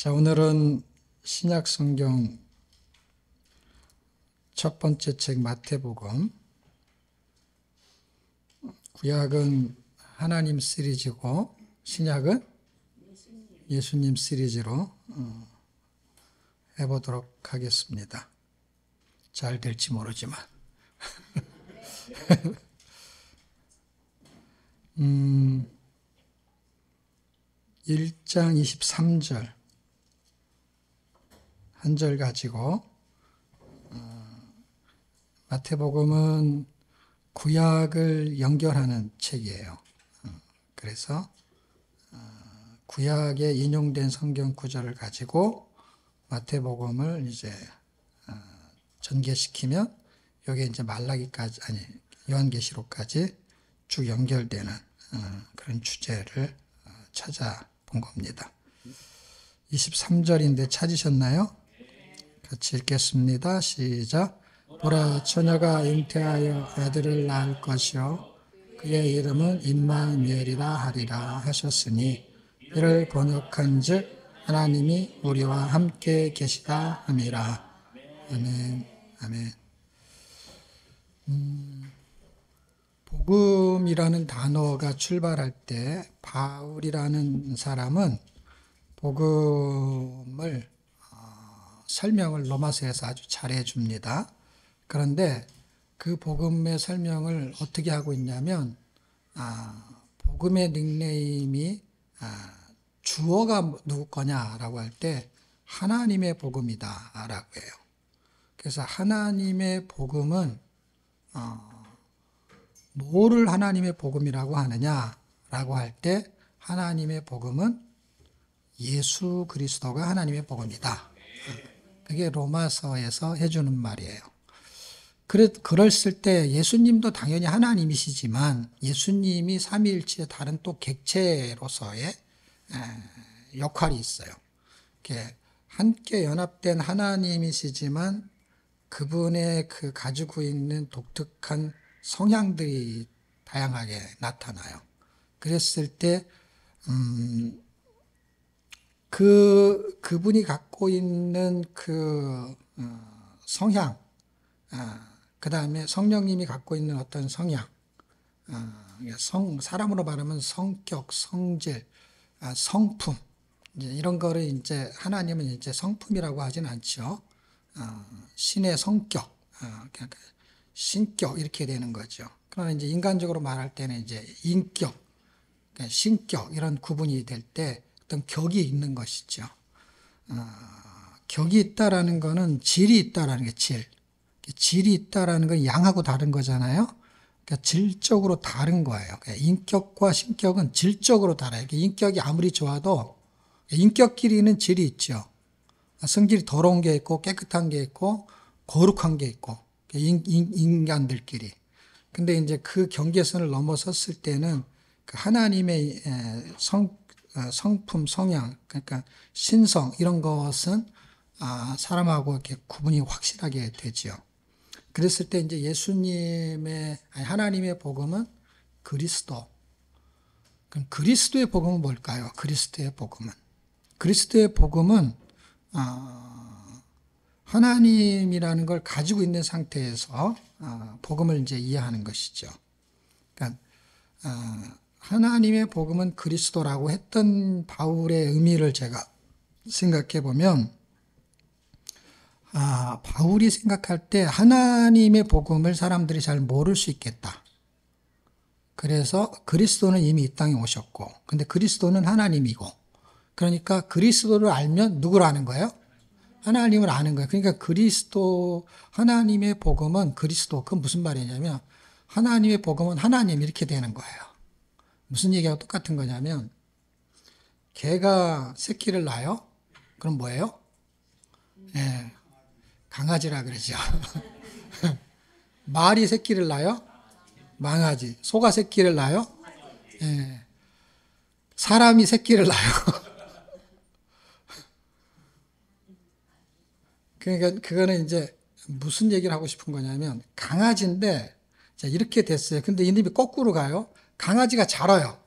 자, 오늘은 신약 성경 첫 번째 책 마태복음. 구약은 하나님 시리즈고 신약은 예수님 시리즈로 해보도록 하겠습니다. 잘 될지 모르지만 1장 23절 한 절 가지고 마태복음은 구약을 연결하는 책이에요. 그래서 구약에 인용된 성경 구절을 가지고 마태복음을 이제 전개시키면 여기에 이제 말라기까지 아니 요한계시록까지 쭉 연결되는 그런 주제를 찾아본 겁니다. 23절인데 찾으셨나요? 같이 읽겠습니다. 시작. 보라, 처녀가 잉태하여 아들을 낳을 것이요 그의 이름은 임마누엘이라 하리라 하셨으니 이를 번역한즉 하나님이 우리와 함께 계시다 함이라. 아멘. 아멘. 복음이라는 단어가 출발할 때 바울이라는 사람은 복음을 설명을 로마서에서 아주 잘해 줍니다. 그런데 그 복음의 설명을 어떻게 하고 있냐면 복음의 닉네임이 주어가 누구 거냐라고 할 때 하나님의 복음이다 라고 해요. 그래서 하나님의 복음은 뭐를 하나님의 복음이라고 하느냐라고 할 때 하나님의 복음은 예수 그리스도가 하나님의 복음이다. 그게 로마서에서 해주는 말이에요. 그랬을 때 예수님도 당연히 하나님이시지만 예수님이 삼위일체의 다른 또 객체로서의 역할이 있어요. 함께 연합된 하나님이시지만 그분의 그 가지고 있는 독특한 성향들이 다양하게 나타나요. 그랬을 때 그분이 갖고 있는 그 성향, 그 다음에 성령님이 갖고 있는 어떤 성향, 사람으로 말하면 성격, 성질, 성품, 이런 거를 이제 하나님은 이제 성품이라고 하진 않죠. 신의 성격, 신격 이렇게 되는 거죠. 그러나 이제 인간적으로 말할 때는 이제 인격, 신격 이런 구분이 될 때 어떤 격이 있는 것이죠. 격이 있다라는 거는 질이 있다라는 게 질. 질이 있다라는 건 양하고 다른 거잖아요. 그러니까 질적으로 다른 거예요. 그러니까 인격과 신격은 질적으로 달라요. 인격이 아무리 좋아도 인격끼리는 질이 있죠. 성질이 더러운 게 있고 깨끗한 게 있고 거룩한 게 있고 인간들끼리. 근데 이제 그 경계선을 넘어섰을 때는 그 하나님의 성품, 성향, 그러니까 신성 이런 것은 사람하고 이렇게 구분이 확실하게 되지요. 그랬을 때 이제 하나님의 복음은 그리스도. 그럼 그리스도의 복음은 뭘까요? 그리스도의 복음은 하나님이라는 걸 가지고 있는 상태에서 복음을 이제 이해하는 것이죠. 그러니까 하나님의 복음은 그리스도라고 했던 바울의 의미를 제가 생각해 보면 바울이 생각할 때 하나님의 복음을 사람들이 잘 모를 수 있겠다. 그래서 그리스도는 이미 이 땅에 오셨고 근데 그리스도는 하나님이고 그러니까 그리스도를 알면 누구를 아는 거예요? 하나님을 아는 거예요. 그러니까 하나님의 복음은 그리스도. 그건 무슨 말이냐면 하나님의 복음은 하나님 이렇게 되는 거예요. 무슨 얘기하고 똑같은 거냐면 개가 새끼를 낳아요? 그럼 뭐예요? 강아지라 그러죠. 말이 새끼를 낳아요? 망아지. 소가 새끼를 낳아요? 사람이 새끼를 낳아요. 그러니까 그거는 이제 무슨 얘기를 하고 싶은 거냐면 강아지인데 이렇게 됐어요. 근데 이놈이 거꾸로 가요. 강아지가 자라요.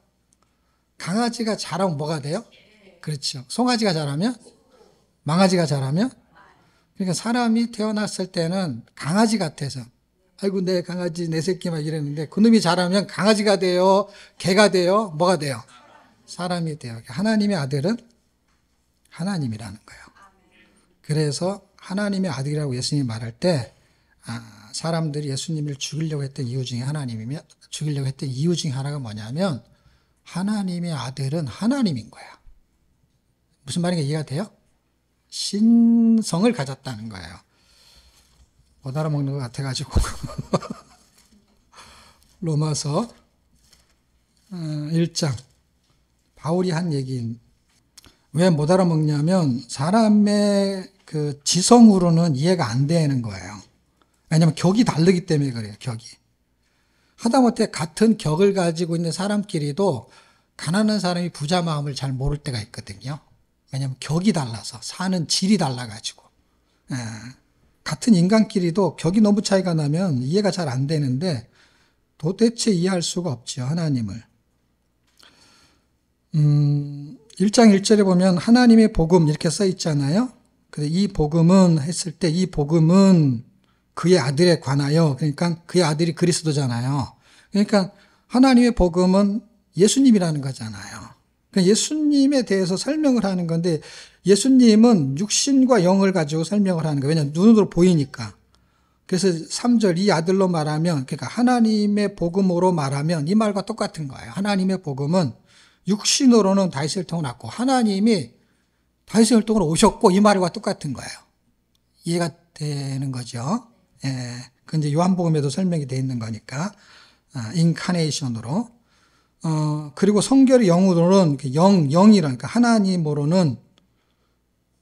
강아지가 자라면 뭐가 돼요? 그렇죠. 송아지가 자라면 망아지가 자라면? 그러니까 사람이 태어났을 때는 강아지 같아서, 아이고, 내 강아지, 내 새끼 막 이랬는데, 그놈이 자라면 강아지가 돼요, 개가 돼요, 뭐가 돼요? 사람이 돼요. 하나님의 아들은 하나님이라는 거예요. 그래서 하나님의 아들이라고 예수님이 말할 때, 사람들이 예수님을 죽이려고 했던 이유 중에 죽이려고 했던 이유 중에 하나가 뭐냐면, 하나님의 아들은 하나님인 거야. 무슨 말인가 이해가 돼요? 신성을 가졌다는 거예요. 못 알아먹는 것 같아가지고. 로마서 1장. 바울이 한 얘기인. 왜 못 알아먹냐면, 사람의 그 지성으로는 이해가 안 되는 거예요. 왜냐면 격이 다르기 때문에 그래요, 격이. 하다못해 같은 격을 가지고 있는 사람끼리도 가난한 사람이 부자 마음을 잘 모를 때가 있거든요. 왜냐면 격이 달라서, 사는 질이 달라가지고. 같은 인간끼리도 격이 너무 차이가 나면 이해가 잘 안 되는데 도대체 이해할 수가 없죠, 하나님을. 1장 1절에 보면 하나님의 복음 이렇게 써 있잖아요. 근데 이 복음은 했을 때 이 복음은 그의 아들에 관하여, 그러니까 그의 아들이 그리스도잖아요. 그러니까 하나님의 복음은 예수님이라는 거잖아요. 그러니까 예수님에 대해서 설명을 하는 건데, 예수님은 육신과 영을 가지고 설명을 하는 거예요. 왜냐하면 눈으로 보이니까. 그래서 3절 이 아들로 말하면, 그러니까 하나님의 복음으로 말하면 이 말과 똑같은 거예요. 하나님의 복음은 육신으로는 다윗의 혈통을 낳고 하나님이 다윗의 혈통으로 오셨고, 이 말과 똑같은 거예요. 이해가 되는 거죠. 예. 그 이제 요한복음에도 설명이 되어 있는 거니까. 인카네이션으로. 그리고 성결의 영으로는 영이라는, 그러니까 하나님으로는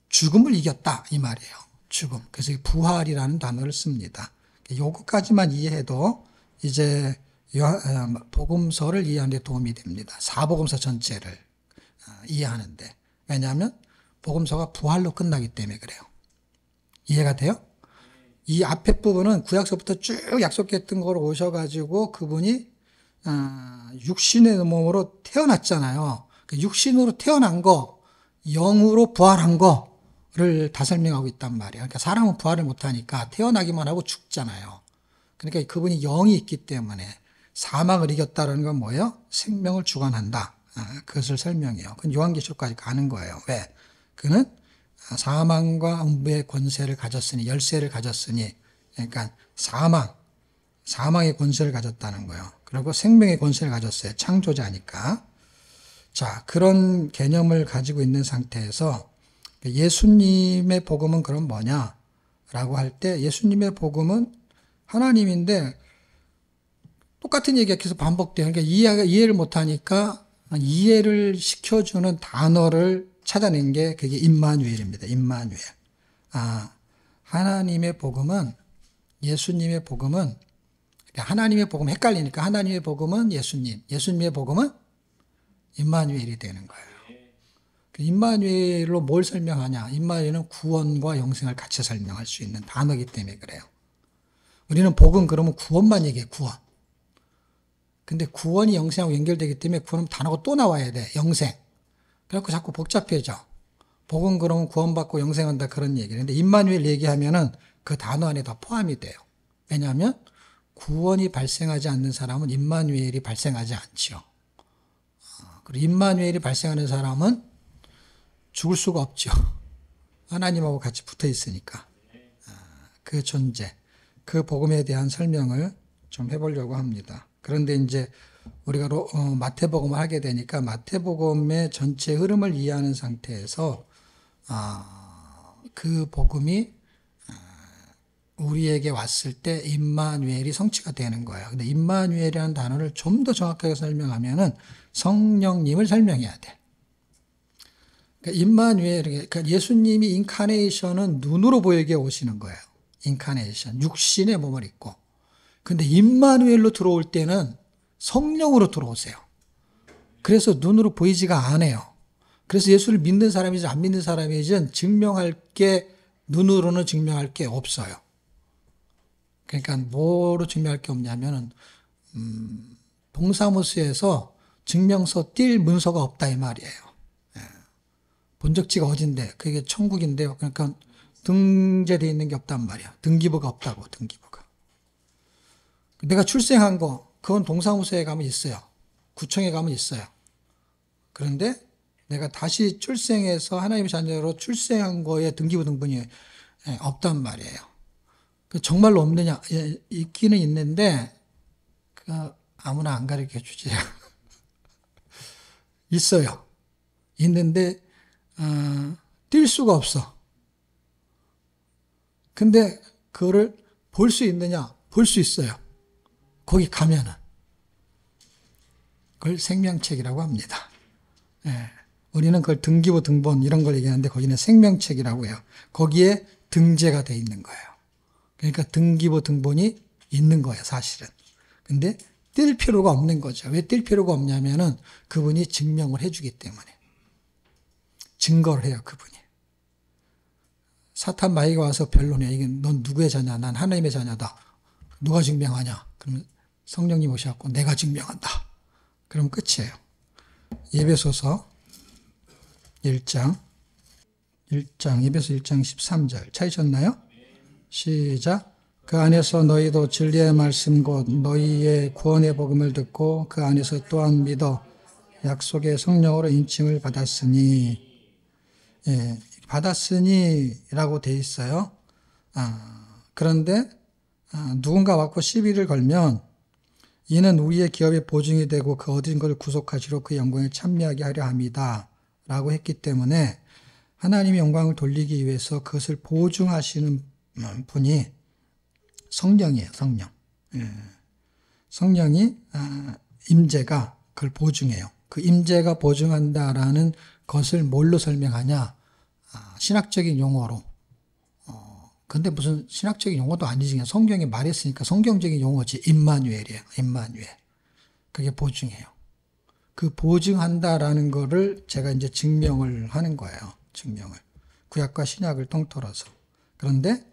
죽음을 이겼다, 이 말이에요. 죽음. 그래서 부활이라는 단어를 씁니다. 요거까지만 이해해도 이제 복음서를 이해하는 데 도움이 됩니다. 사복음서 전체를 이해하는데. 왜냐하면 복음서가 부활로 끝나기 때문에 그래요. 이해가 돼요? 이 앞에 부분은 구약서부터 쭉 약속했던 거로 오셔가지고 그분이 육신의 몸으로 태어났잖아요. 육신으로 태어난 거, 영으로 부활한 거를 다 설명하고 있단 말이에요. 그러니까 사람은 부활을 못하니까 태어나기만 하고 죽잖아요. 그러니까 그분이 영이 있기 때문에 사망을 이겼다는 건 뭐예요? 생명을 주관한다. 그것을 설명해요. 그건 요한계시록까지 가는 거예요. 왜? 그는 사망과 음부의 권세를 가졌으니, 열쇠를 가졌으니, 그러니까 사망의 권세를 가졌다는 거예요. 그리고 생명의 권세를 가졌어요. 창조자니까. 자, 그런 개념을 가지고 있는 상태에서 예수님의 복음은 그럼 뭐냐라고 할 때, 예수님의 복음은 하나님인데 똑같은 얘기가 계속 반복돼요. 그러니까 이해를 못하니까 이해를 시켜주는 단어를 찾아낸 게 그게 임마누엘입니다. 임마누엘. 하나님의 복음은, 예수님의 복음은, 하나님의 복음 헷갈리니까 하나님의 복음은 예수님, 예수님의 복음은 임마누엘이 되는 거예요. 임마누엘로 뭘 설명하냐? 임마누엘은 구원과 영생을 같이 설명할 수 있는 단어이기 때문에 그래요. 우리는 복음 그러면 구원만 얘기해, 구원. 근데 구원이 영생하고 연결되기 때문에 구원은 단어가 또 나와야 돼, 영생. 그래갖고 자꾸 복잡해져. 복음 그러면 구원받고 영생한다, 그런 얘기를. 근데 임마누엘 얘기하면은 그 단어 안에 다 포함이 돼요. 왜냐하면 구원이 발생하지 않는 사람은 임마누엘이 발생하지 않죠. 그리고 임마누엘이 발생하는 사람은 죽을 수가 없죠. 하나님하고 같이 붙어 있으니까. 그 존재, 그 복음에 대한 설명을 좀 해보려고 합니다. 그런데 이제 우리가 마태복음을 하게 되니까 마태복음의 전체 흐름을 이해하는 상태에서 그 복음이 우리에게 왔을 때 임마누엘이 성취가 되는 거예요. 근데 임마누엘이라는 단어를 좀 더 정확하게 설명하면은 성령님을 설명해야 돼. 그러니까 임마누엘, 그러니까 예수님이 인카네이션은 눈으로 보이게 오시는 거예요. 인카네이션, 육신의 몸을 입고. 근데 임마누엘로 들어올 때는 성령으로 들어오세요. 그래서 눈으로 보이지가 않아요. 그래서 예수를 믿는 사람이지 안 믿는 사람이지 증명할 게, 눈으로는 증명할 게 없어요. 그러니까 뭐로 증명할 게 없냐면은 동사무소에서 증명서 띌 문서가 없다, 이 말이에요. 본적지가 어딘데? 그게 천국인데요. 그러니까 등재되어 있는 게 없단 말이야. 등기부가 없다고, 등기부가. 내가 출생한 거, 그건 동사무소에 가면 있어요. 구청에 가면 있어요. 그런데 내가 다시 출생해서 하나님의 자녀로 출생한 거에 등기부 등본이 없단 말이에요. 정말로 없느냐? 있기는 있는데, 아무나 안 가르쳐 주지. 있어요. 있는데, 뛸 수가 없어. 근데 그거를 볼 수 있느냐? 볼 수 있어요. 거기 가면은. 그걸 생명책이라고 합니다. 예. 우리는 그걸 등기부 등본 이런 걸 얘기하는데 거기는 생명책이라고 해요. 거기에 등재가 돼 있는 거예요. 그러니까 등기부 등본이 있는 거예요, 사실은. 근데 뛸 필요가 없는 거죠. 왜 뛸 필요가 없냐면은 그분이 증명을 해주기 때문에. 증거를 해요, 그분이. 사탄 마귀가 와서 변론해. 이게 넌 누구의 자냐? 난 하나님의 자냐다. 누가 증명하냐? 그러면 성령님 오셔갖고 내가 증명한다. 그럼 끝이에요. 에베소서 1장, 에베소 1장 13절. 찾으셨나요? 시작. 그 안에서 너희도 진리의 말씀 곧 너희의 구원의 복음을 듣고 그 안에서 또한 믿어 약속의 성령으로 인침을 받았으니, 예, 받았으니라고 돼 있어요. 그런데 누군가 왔고 시비를 걸면 이는 우리의 기업의 보증이 되고 그 얻은 것을 구속하시러 그 영광에 참여하게 하려 함이다 라고 했기 때문에 하나님의 영광을 돌리기 위해서 그것을 보증하시는 분이 성령이에요. 성령. 성령이 임재가 그걸 보증해요. 그 임재가 보증한다라는 것을 뭘로 설명하냐? 신학적인 용어로. 근데 무슨 신학적인 용어도 아니지. 그냥 성경에 말했으니까 성경적인 용어지. 임마누엘이에요. 임마누엘. 그게 보증해요. 그 보증한다라는 거를 제가 이제 증명을 하는 거예요. 증명을. 구약과 신약을 통틀어서. 그런데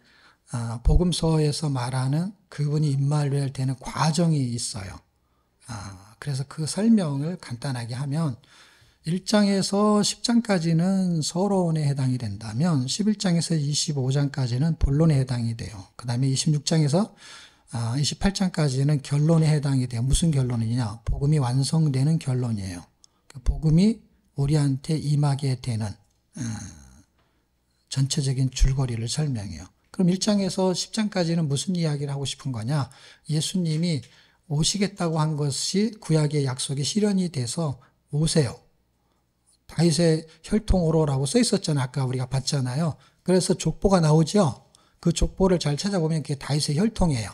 복음서에서 말하는 그분이 임마누엘 되는 과정이 있어요. 그래서 그 설명을 간단하게 하면 1장에서 10장까지는 서론에 해당이 된다면 11장에서 25장까지는 본론에 해당이 돼요. 그 다음에 26장에서 28장까지는 결론에 해당이 돼요. 무슨 결론이냐? 복음이 완성되는 결론이에요. 복음이 우리한테 임하게 되는 전체적인 줄거리를 설명해요. 그럼 1장에서 10장까지는 무슨 이야기를 하고 싶은 거냐? 예수님이 오시겠다고 한 것이 구약의 약속이 실현이 돼서 오세요. 다윗의 혈통으로라고 써 있었잖아요. 아까 우리가 봤잖아요. 그래서 족보가 나오죠. 그 족보를 잘 찾아보면 그게 다윗의 혈통이에요.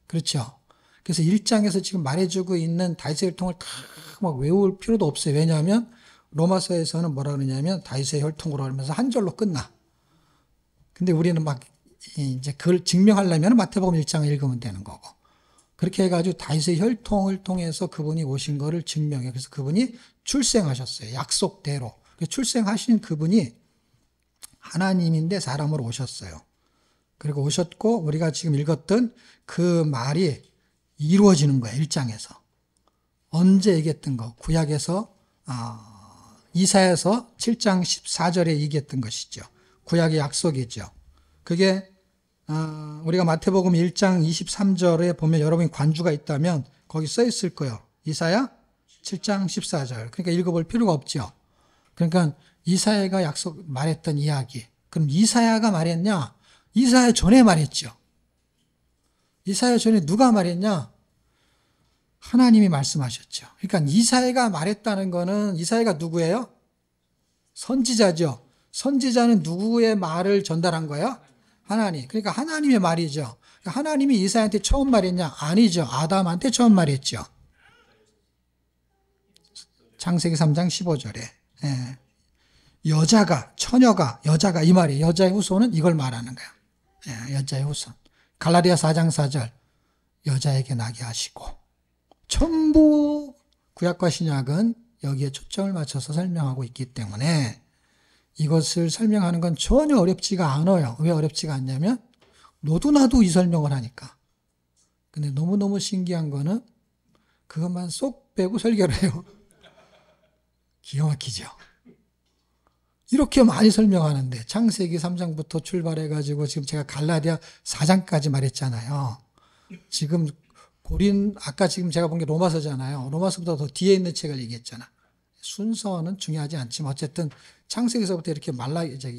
그렇죠. 그래서 1장에서 지금 말해주고 있는 다윗의 혈통을 다 막 외울 필요도 없어요. 왜냐하면 로마서에서는 뭐라 그러냐면 다윗의 혈통으로 하면서 한 절로 끝나. 근데 우리는 막 이제 그걸 증명하려면 마태복음 1장을 읽으면 되는 거고. 그렇게 해가지고 다윗의 혈통을 통해서 그분이 오신 거를 증명해요. 그래서 그분이 출생하셨어요. 약속대로. 출생하신 그분이 하나님인데 사람으로 오셨어요. 그리고 오셨고 우리가 지금 읽었던 그 말이 이루어지는 거예요. 1장에서. 언제 얘기했던 거. 구약에서 이사야서 7장 14절에 얘기했던 것이죠. 구약의 약속이죠. 그게 우리가 마태복음 1장 23절에 보면 여러분이 관주가 있다면 거기 써 있을 거예요. 이사야 7장 14절. 그러니까 읽어볼 필요가 없죠. 그러니까 이사야가 말했던 이야기. 그럼 이사야가 말했냐? 이사야 전에 말했죠. 이사야 전에 누가 말했냐? 하나님이 말씀하셨죠. 그러니까 이사야가 말했다는 거는 이사야가 누구예요? 선지자죠. 선지자는 누구의 말을 전달한 거예요? 하나님. 그러니까 하나님의 말이죠. 하나님이 이사야한테 처음 말했냐? 아니죠. 아담한테 처음 말했죠. 창세기 3장 15절에. 예. 여자가 이 말이에요. 여자의 후손은 이걸 말하는 거예요. 예, 여자의 후손. 갈라디아 4장 4절. 여자에게 나게 하시고. 전부 구약과 신약은 여기에 초점을 맞춰서 설명하고 있기 때문에 이것을 설명하는 건 전혀 어렵지가 않아요. 왜 어렵지가 않냐면 너도 나도 이 설명을 하니까. 근데 너무너무 신기한 거는 그것만 쏙 빼고 설교를 해요. 기가 막히죠. 이렇게 많이 설명하는데 창세기 3장부터 출발해가지고 지금 제가 갈라디아 4장까지 말했잖아요. 지금 아까 지금 제가 본 게 로마서잖아요. 로마서보다 더 뒤에 있는 책을 얘기했잖아. 순서는 중요하지 않지만 어쨌든 창세기서부터 이렇게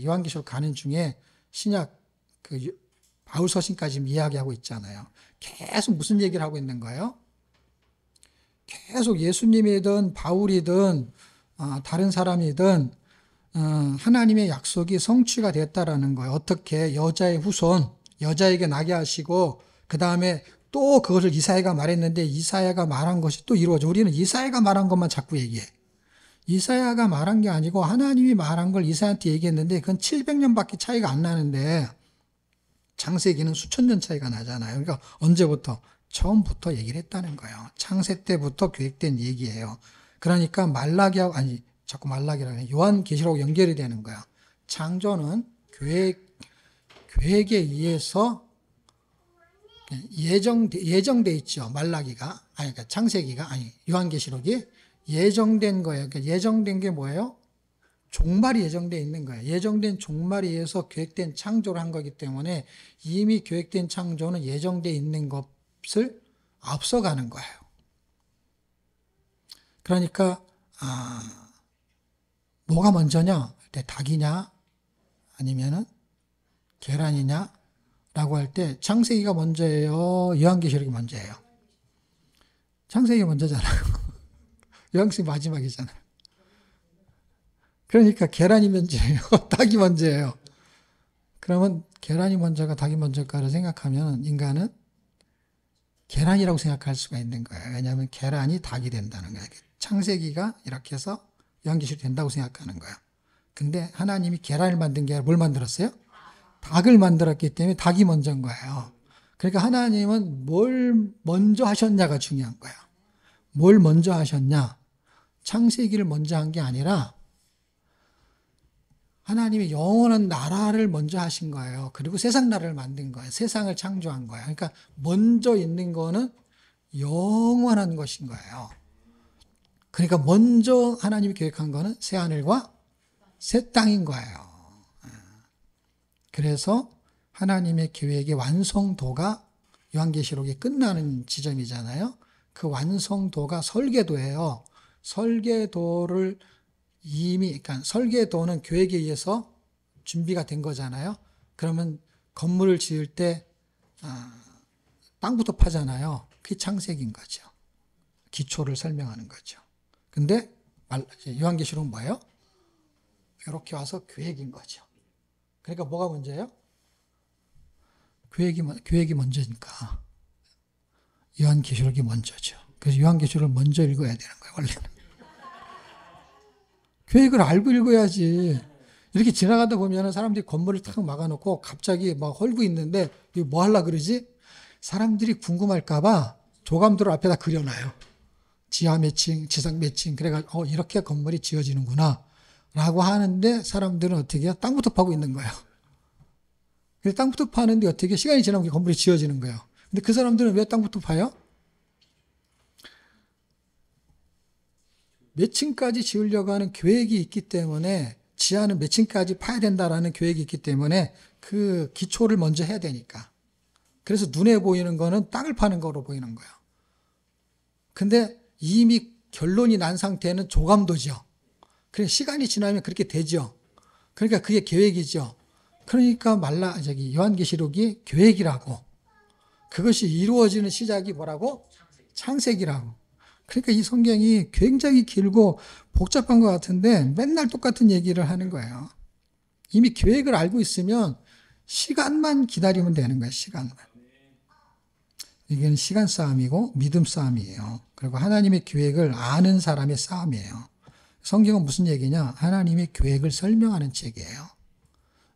요한계시록 가는 중에 신약 바울 서신까지 지금 이야기하고 있잖아요. 계속 무슨 얘기를 하고 있는 거예요? 계속 예수님이든 바울이든 다른 사람이든 하나님의 약속이 성취가 됐다라는 거예요. 어떻게 여자의 후손, 여자에게 나게 하시고 그 다음에 또 그것을 이사야가 말했는데 이사야가 말한 것이 또 이루어져. 우리는 이사야가 말한 것만 자꾸 얘기해. 이사야가 말한 게 아니고 하나님이 말한 걸 이사야한테 얘기했는데 그건 700년밖에 차이가 안 나는데 창세기는 수천 년 차이가 나잖아요. 그러니까 언제부터? 처음부터 얘기를 했다는 거예요. 창세 때부터 계획된 얘기예요. 그러니까 자꾸 말라기라고 해. 요한계시록 연결이 되는 거야. 창조는 계획에 의해서 예정돼 있죠. 그러니까 창세기가, 요한계시록이 예정된 거예요. 그러니까 예정된 게 뭐예요? 종말이 예정돼 있는 거예요. 예정된 종말에 의해서 계획된 창조를 한 거기 때문에 이미 계획된 창조는 예정돼 있는 것을 앞서가는 거예요. 그러니까 뭐가 먼저냐? 닭이냐? 아니면은 계란이냐? 라고 할 때 창세기가 먼저예요? 요한계시록이 먼저예요? 창세기가 먼저잖아요. 요한계시록이 마지막이잖아요. 그러니까 계란이 먼저예요? 닭이 먼저예요? 그러면 계란이 먼저가 닭이 먼저일까를 생각하면 인간은 계란이라고 생각할 수가 있는 거예요. 왜냐하면 계란이 닭이 된다는 거예요. 창세기가 이렇게 해서 요한계시록이 된다고 생각하는 거예요. 근데 하나님이 계란을 만든 게 아니라 뭘 만들었어요? 닭을 만들었기 때문에 닭이 먼저인 거예요. 그러니까 하나님은 뭘 먼저 하셨냐가 중요한 거예요. 뭘 먼저 하셨냐? 창세기를 먼저 한 게 아니라 하나님이 영원한 나라를 먼저 하신 거예요. 그리고 세상 나라를 만든 거예요. 세상을 창조한 거예요. 그러니까 먼저 있는 거는 영원한 것인 거예요. 그러니까 먼저 하나님이 계획한 거는 새 하늘과 새 땅인 거예요. 그래서 하나님의 계획의 완성도가 요한계시록이 끝나는 지점이잖아요. 그 완성도가 설계도예요. 설계도는 계획에 의해서 준비가 된 거잖아요. 그러면 건물을 지을 때 땅부터 파잖아요. 그게 창세기인 거죠. 기초를 설명하는 거죠. 근데 요한계시록은 뭐예요? 이렇게 와서 계획인 거죠. 그러니까 뭐가 먼저예요? 계획이 먼저니까 요한계시록이 먼저죠. 그래서 요한계시록을 먼저 읽어야 되는 거예요, 원래는. 계획을 알고 읽어야지. 이렇게 지나가다 보면 사람들이 건물을 탁 막아놓고 갑자기 막 헐고 있는데 이거 뭐 하려고 그러지? 사람들이 궁금할까봐 조감도를 앞에다 그려놔요. 지하 매칭, 지상 매칭. 그래가지고 이렇게 건물이 지어지는구나 라고 하는데 사람들은 어떻게 해요? 땅부터 파고 있는 거예요. 그래서 땅부터 파는데 어떻게 시간이 지나면 건물이 지어지는 거예요. 근데 그 사람들은 왜 땅부터 파요? 몇 층까지 지으려고 하는 계획이 있기 때문에 지하는 몇 층까지 파야 된다라는 계획이 있기 때문에 그 기초를 먼저 해야 되니까. 그래서 눈에 보이는 거는 땅을 파는 거로 보이는 거예요. 근데 이미 결론이 난 상태는 조감도죠. 그래 시간이 지나면 그렇게 되죠. 그러니까 그게 계획이죠. 그러니까 요한계시록이 계획이라고. 그것이 이루어지는 시작이 뭐라고? 창세기라고. 그러니까 이 성경이 굉장히 길고 복잡한 것 같은데 맨날 똑같은 얘기를 하는 거예요. 이미 계획을 알고 있으면 시간만 기다리면 되는 거예요. 시간만. 이게 시간 싸움이고 믿음 싸움이에요. 그리고 하나님의 계획을 아는 사람의 싸움이에요. 성경은 무슨 얘기냐? 하나님의 계획을 설명하는 책이에요.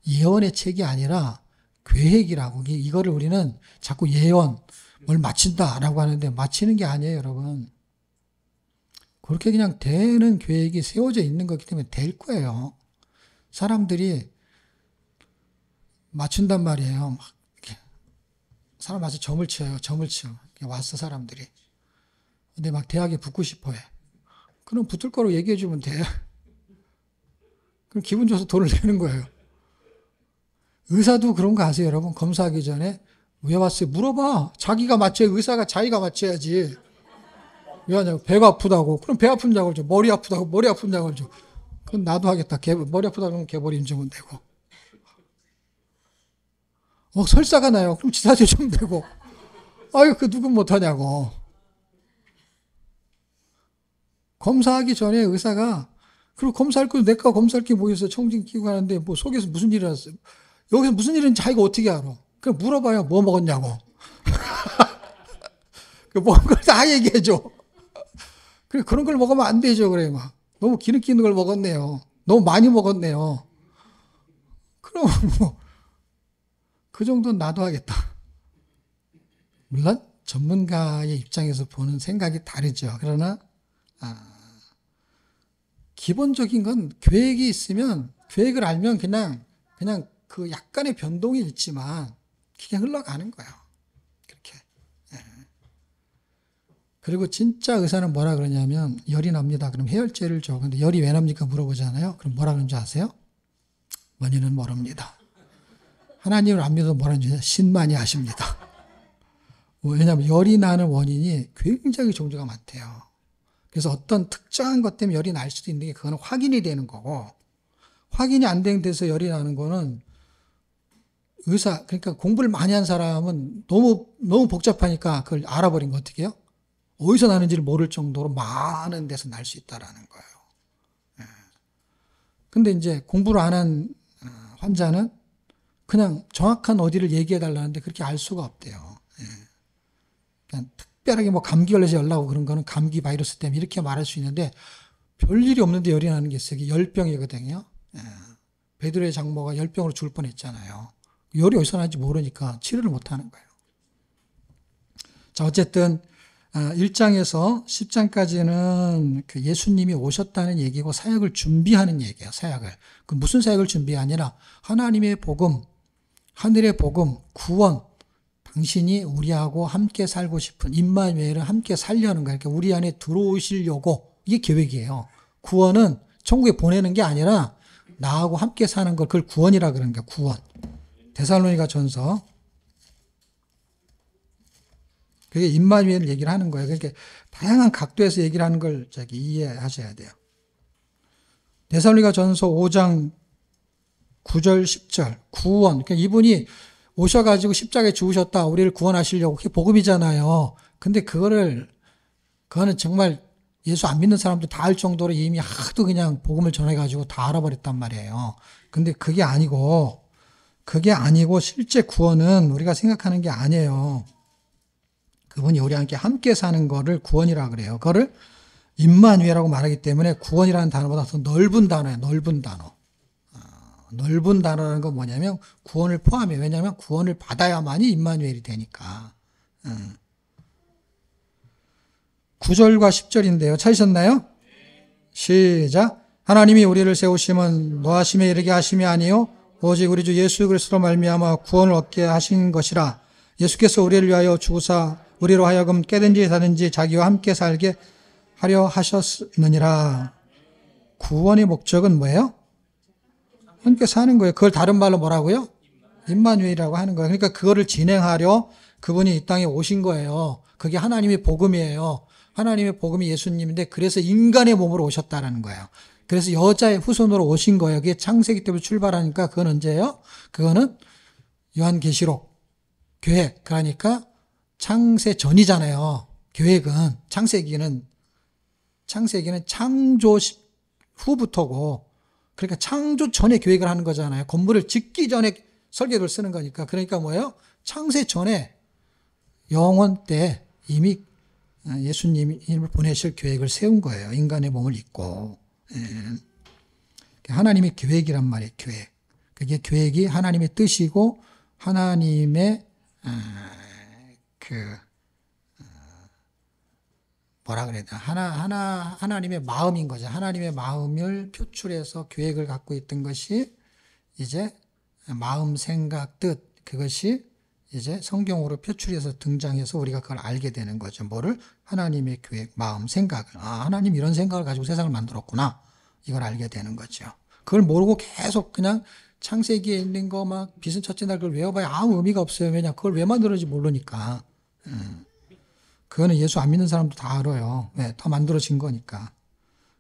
예언의 책이 아니라 계획이라고. 이거를 우리는 자꾸 예언, 뭘 마친다라고 하는데 마치는 게 아니에요, 여러분. 그렇게 그냥 되는 계획이 세워져 있는 거기 때문에 될 거예요. 사람들이 맞춘단 말이에요. 막 이렇게. 사람 와서 점을 쳐요. 왔어, 사람들이. 근데 막 대학에 붙고 싶어 해. 그럼 붙을 거로 얘기해 주면 돼. 그럼 기분 좋아서 돈을 내는 거예요. 의사도 그런 거 아세요, 여러분? 검사하기 전에 왜 왔어요? 물어봐. 자기가 맞춰야, 의사가 자기가 맞춰야지. 왜 하냐고. 배가 아프다고. 그럼 배 아픈 약을 줘. 머리 아프다고. 머리 아픈 약을 줘. 그럼 나도 하겠다. 머리 아프다 그러면 개벌이 인증은 되고. 설사가 나요. 그럼 지사제 좀 되고. 아유, 그 누군 못하냐고. 검사하기 전에 의사가, 그리고 검사할 거, 내과 검사할 게 뭐 있어. 청진 끼고 가는데, 뭐 속에서 무슨 일이 났어요. 여기서 무슨 일인지 자기가 어떻게 알아. 그냥 물어봐요. 뭐 먹었냐고. 먹은 걸 다 얘기해줘. 그런 걸 먹으면 안 되죠. 그래, 막. 너무 기름기 있는 걸 먹었네요. 너무 많이 먹었네요. 그럼 뭐, 그 정도는 나도 하겠다. 물론, 전문가의 입장에서 보는 생각이 다르죠. 그러나, 기본적인 건 계획이 있으면, 계획을 알면 그냥 그 약간의 변동이 있지만, 그게 흘러가는 거예요. 그렇게. 그리고 진짜 의사는 뭐라 그러냐면, 열이 납니다. 그럼 해열제를 줘. 근데 열이 왜 납니까? 물어보잖아요. 그럼 뭐라 그러는지 아세요? 원인은 모릅니다. 하나님을 안 믿어도 뭐라는지 신만이 아십니다. 왜냐하면 열이 나는 원인이 굉장히 종류가 많대요. 그래서 어떤 특정한 것 때문에 열이 날 수도 있는 게 그거는 확인이 되는 거고, 확인이 안 된 데서 열이 나는 거는 그러니까 공부를 많이 한 사람은 너무 복잡하니까 그걸 알아버린 거 어떻게 해요? 어디서 나는지를 모를 정도로 많은 데서 날 수 있다라는 거예요. 근데 이제 공부를 안 한 환자는 그냥 정확한 어디를 얘기해 달라는데 그렇게 알 수가 없대요. 그냥 특별하게 뭐 감기 걸려서 열 나고 그런 거는 감기 바이러스 때문에 이렇게 말할 수 있는데 별일이 없는데 열이 나는 게 있어요. 이게 열병이거든요. 베드로의 장모가 열병으로 죽을 뻔했잖아요. 열이 어디서 나는지 모르니까 치료를 못 하는 거예요. 자, 어쨌든 1장에서 10장까지는 그 예수님이 오셨다는 얘기고 사역을 준비하는 얘기예요. 사역을. 그 무슨 사역을 준비하니라? 하나님의 복음, 하늘의 복음, 구원, 당신이 우리하고 함께 살고 싶은 임마누엘을 함께 살려는 거예요. 그러니까 우리 안에 들어오시려고, 이게 계획이에요. 구원은 천국에 보내는 게 아니라 나하고 함께 사는 걸, 그걸 구원이라 그러는 거예요. 구원. 데살로니가 전서. 그게 임마누엘 얘기를 하는 거예요. 그러니까 다양한 각도에서 얘기를 하는 걸 이해하셔야 돼요. 데살로니가 전서 5장 9절 10절 구원. 그러니까 이분이 오셔가지고 십자가에 죽으셨다. 우리를 구원하시려고. 그게 복음이잖아요. 근데 그거는 정말 예수 안 믿는 사람도 다 알 정도로 이미 하도 그냥 복음을 전해가지고 다 알아버렸단 말이에요. 근데 그게 아니고 실제 구원은 우리가 생각하는 게 아니에요. 그분이 우리와 함께 사는 거를 구원이라고 그래요. 그거를 임마누엘이라고 말하기 때문에 구원이라는 단어보다 더 넓은 단어예요. 넓은 단어. 넓은 단어라는 건 뭐냐면 구원을 포함해요. 왜냐하면 구원을 받아야만이 임마누엘이 되니까. 9절과 10절인데요. 찾으셨나요? 시작. 하나님이 우리를 세우심은 노하심에 이르게 하심이 아니요 오직 우리 주 예수 그리스도로 말미암아 구원을 얻게 하신 것이라. 예수께서 우리를 위하여 죽으사 우리로 하여금 깨든지 사든지 자기와 함께 살게 하려 하셨느니라. 구원의 목적은 뭐예요? 함께 사는 거예요. 그걸 다른 말로 뭐라고요? 임마누엘이라고 하는 거예요. 그러니까 그거를 진행하려 그분이 이 땅에 오신 거예요. 그게 하나님의 복음이에요. 하나님의 복음이 예수님인데 그래서 인간의 몸으로 오셨다라는 거예요. 그래서 여자의 후손으로 오신 거예요. 그게 창세기 때부터 출발하니까 그건 언제예요? 그거는 요한계시록 계획. 그러니까 창세 전이잖아요. 계획은 창세기는 창조 후부터고 그러니까 창조 전에 계획을 하는 거잖아요. 건물을 짓기 전에 설계도를 쓰는 거니까. 그러니까 뭐예요? 창세 전에 영원 때 이미 예수님을 보내실 계획을 세운 거예요. 인간의 몸을 입고. 하나님의 계획이란 말이에요. 계획. 그게 계획이 하나님의 뜻이고 하나님의 뭐라 그래야 되나 하나님의 마음인 거죠. 하나님의 마음을 표출해서 계획을 갖고 있던 것이 이제 마음, 생각, 뜻 그것이 이제 성경으로 표출해서 등장해서 우리가 그걸 알게 되는 거죠. 뭐를? 하나님의 계획, 마음, 생각을. 하나님 이런 생각을 가지고 세상을 만들었구나. 이걸 알게 되는 거죠. 그걸 모르고 계속 그냥 창세기에 있는 거 막 빛은 첫째 날 그걸 외워봐야 아무 의미가 없어요. 왜냐? 그걸 왜 만들었는지 모르니까. 그거는 예수 안 믿는 사람도 다 알아요. 왜? 다 만들어진 거니까.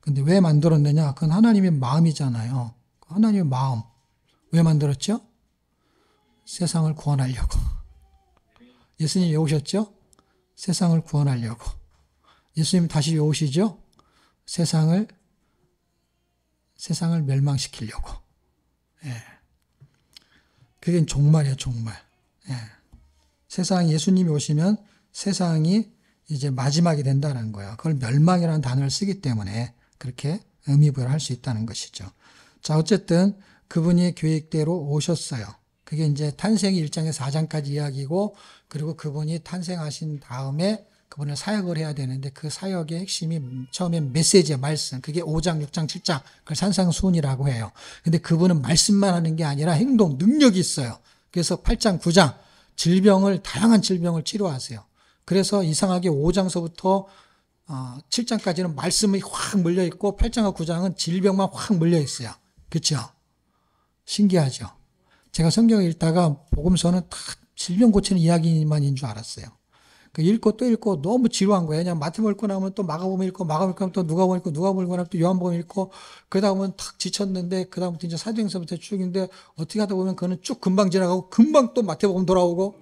근데 왜 만들었느냐? 그건 하나님의 마음이잖아요. 하나님의 마음. 왜 만들었죠? 세상을 구원하려고. 예수님이 왜 오셨죠? 세상을 구원하려고. 예수님이 다시 왜 오시죠? 세상을 멸망시키려고. 예. 그게 종말이에요, 종말. 예. 세상 예수님이 오시면 세상이 이제 마지막이 된다는 거예요. 그걸 멸망이라는 단어를 쓰기 때문에 그렇게 의미부여를 할 수 있다는 것이죠. 자, 어쨌든 그분이 계획대로 오셨어요. 그게 이제 탄생기 1장에서 4장까지 이야기고, 그리고 그분이 탄생하신 다음에 그분을 사역을 해야 되는데, 그 사역의 핵심이 처음엔 메시지의 말씀, 그게 5장, 6장, 7장, 그걸 산상수훈이라고 해요. 근데 그분은 말씀만 하는 게 아니라 행동, 능력이 있어요. 그래서 8장, 9장, 다양한 질병을 치료하세요. 그래서 이상하게 5장서부터 7장까지는 말씀이 확 물려있고, 8장과 9장은 질병만 확 물려있어요. 그렇죠? 신기하죠? 제가 성경을 읽다가 복음서는 다 질병 고치는 이야기만인 줄 알았어요. 그 읽고 또 읽고 너무 지루한 거예요. 그냥 마태복음 읽고 나면 또 마가복음 읽고, 마가복음 읽고 또 누가복음 읽고, 누가복음 읽고 나면 또 요한복음 읽고, 그 다음은 탁 지쳤는데, 그 다음부터 이제 사도행전부터 쭉 있는데, 어떻게 하다 보면 그거는 쭉 금방 지나가고, 금방 또 마태복음 돌아오고,